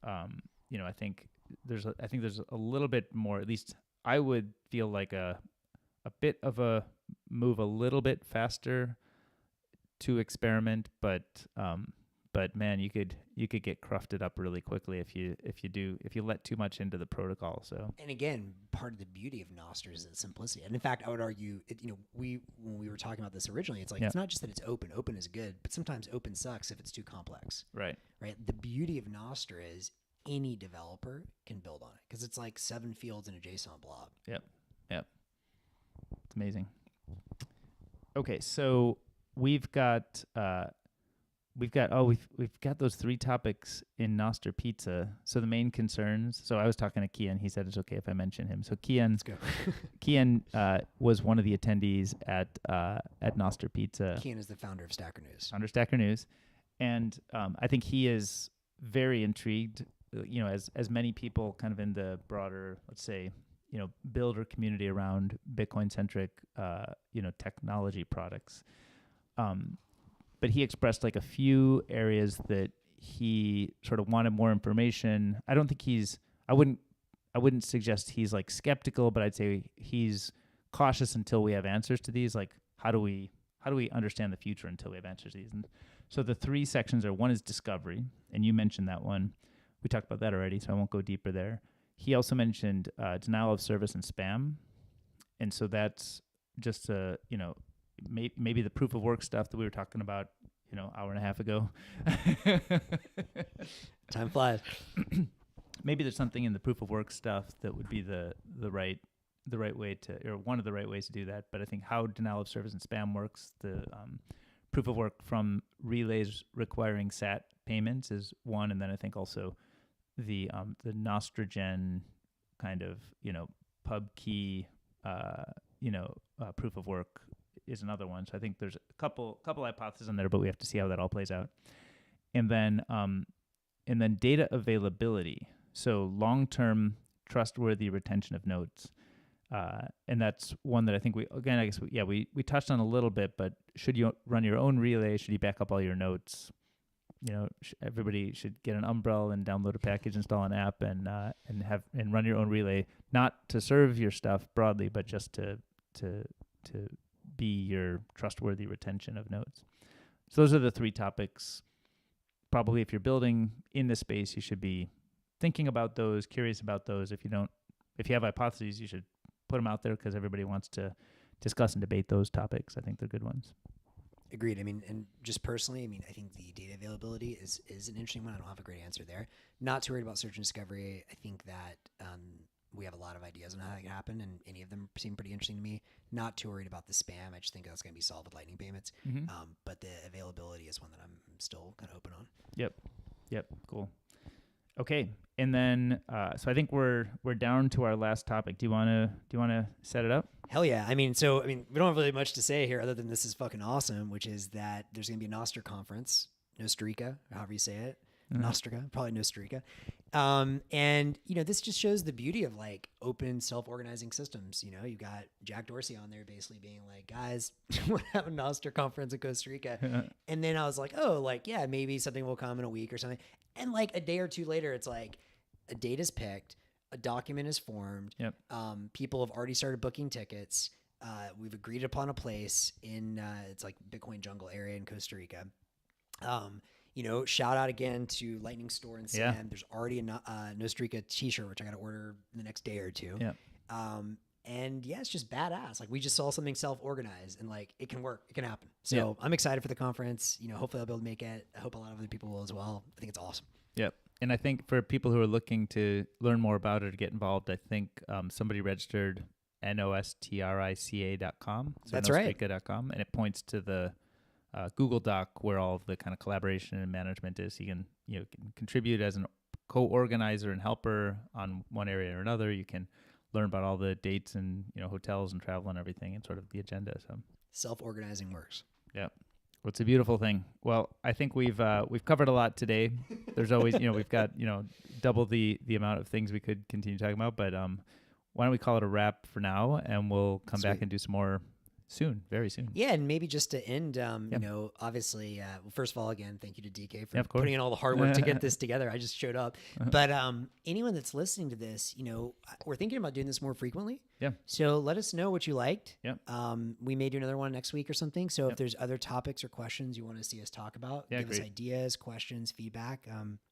I think there's a little bit more, at least I would feel like a bit of a move a little bit faster to experiment, but man, you could get crufted up really quickly if you let too much into the protocol. So, and again, part of the beauty of Nostr is its simplicity. And in fact, I would argue, when we were talking about this originally, it's like it's not just that it's open. Open is good, but sometimes open sucks if it's too complex. Right. The beauty of Nostr is any developer can build on it because it's like 7 fields in a JSON blob. Yep. It's amazing. Okay, so we've got those 3 topics in Nostr Pizza. So the main concerns. So I was talking to Kian. He said it's okay if I mention him. So Kian, let's go. Kian was one of the attendees at Nostr Pizza. Kian is the founder of Stacker News, and I think he is very intrigued. As many people kind of in the broader, let's say, builder community around Bitcoin-centric, technology products. But he expressed like a few areas that he sort of wanted more information. I don't think I wouldn't suggest he's like skeptical, but I'd say he's cautious until we have answers to these. Like, how do we understand the future until we have answers to these? And so the 3 sections are, one is discovery, and you mentioned that one. We talked about that already, so I won't go deeper there. He also mentioned denial of service and spam. And so that's just, maybe the proof of work stuff that we were talking about, hour and a half ago. Time flies. Maybe there's something in the proof of work stuff that would be the right way to, or one of the right ways to do that. But I think how denial of service and spam works, the proof of work from relays requiring SAT payments is one. And then I think also the Nostrogen kind of, pub key, proof of work is another one. So I think there's a couple hypotheses in there, but we have to see how that all plays out. And then data availability. So long-term trustworthy retention of notes. And that's one that I think we touched on a little bit, but should you run your own relay? Should you back up all your notes? Everybody should get an umbrella and download a package, install an app, and run your own relay, not to serve your stuff broadly, but just to be your trustworthy retention of notes. So those are the three topics. Probably if you're building in this space, you should be thinking about those, curious about those. If you have hypotheses, you should put them out there because everybody wants to discuss and debate those topics. I think they're good ones. Agreed. I mean, and just personally, I think the data availability is an interesting one. I don't have a great answer there. Not too worried about search and discovery. I think that we have a lot of ideas on how that can happen, and any of them seem pretty interesting to me. Not too worried about the spam. I just think that's going to be solved with Lightning payments. Mm-hmm. But the availability is one that I'm still kind of open on. Yep. Cool. Okay, and then so I think we're down to our last topic. Do you want to set it up? Hell yeah. We don't have really much to say here other than this is fucking awesome, which is that there's going to be a Nostr conference, Nostrica, however you say it. Nostrica, probably Nostrica. And, this just shows the beauty of like open self-organizing systems. You got Jack Dorsey on there basically being like, guys, we're having a Nostr conference in Costa Rica. And then I was like, oh, like, yeah, maybe something will come in a week or something. And like a day or two later, it's like a date is picked, a document is formed. Yep. People have already started booking tickets. We've agreed upon a place in, it's like Bitcoin jungle area in Costa Rica. Shout out again to Lightning Store and Sam. Yeah. There's already a Nostrica t-shirt, which I got to order in the next day or two. Yeah. And yeah, it's just badass. Like we just saw something self-organized and like it can work, it can happen. So I'm excited for the conference. Hopefully I'll be able to make it. I hope a lot of other people will as well. I think it's awesome. Yep. And I think for people who are looking to learn more about it or get involved, I think somebody registered nostrica.com. So That's right. Nostrica.com, and it points to the Google Doc where all of the kind of collaboration and management is. You can contribute as a co-organizer and helper on one area or another. You can learn about all the dates and hotels and travel and everything and sort of the agenda. So self-organizing works. Yeah. Well, it's a beautiful thing. Well, I think we've covered a lot today. There's always, we've got, double the amount of things we could continue talking about, but why don't we call it a wrap for now, and we'll come back and do some more soon, very soon. Yeah, and maybe just to end, obviously, first of all, again, thank you to DK for putting in all the hard work to get this together. I just showed up. But anyone that's listening to this, we're thinking about doing this more frequently. Yeah. So let us know what you liked. Yeah. We may do another one next week or something. So if there's other topics or questions you want to see us talk about, give us ideas, questions, feedback.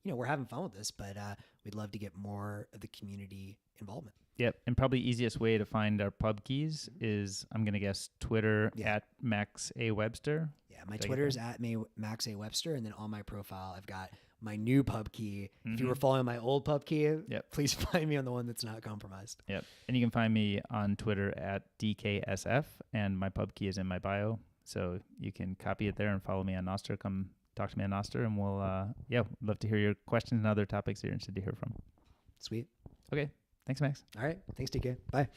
We're having fun with this, but we'd love to get more of the community involvement. Yep. And probably easiest way to find our pub keys is, I'm going to guess, Twitter at Max A. Webster. Yeah, my Twitter is at Max A. Webster. And then on my profile, I've got my new pub key. If you were following my old pub key, please find me on the one that's not compromised. Yep. And you can find me on Twitter at DKSF. And my pub key is in my bio. So you can copy it there and follow me on Nostr. Come talk to me on Nostr. And we'll, love to hear your questions and other topics you're interested to hear from. Sweet. Okay. Thanks, Max. All right. Thanks, DK. Bye.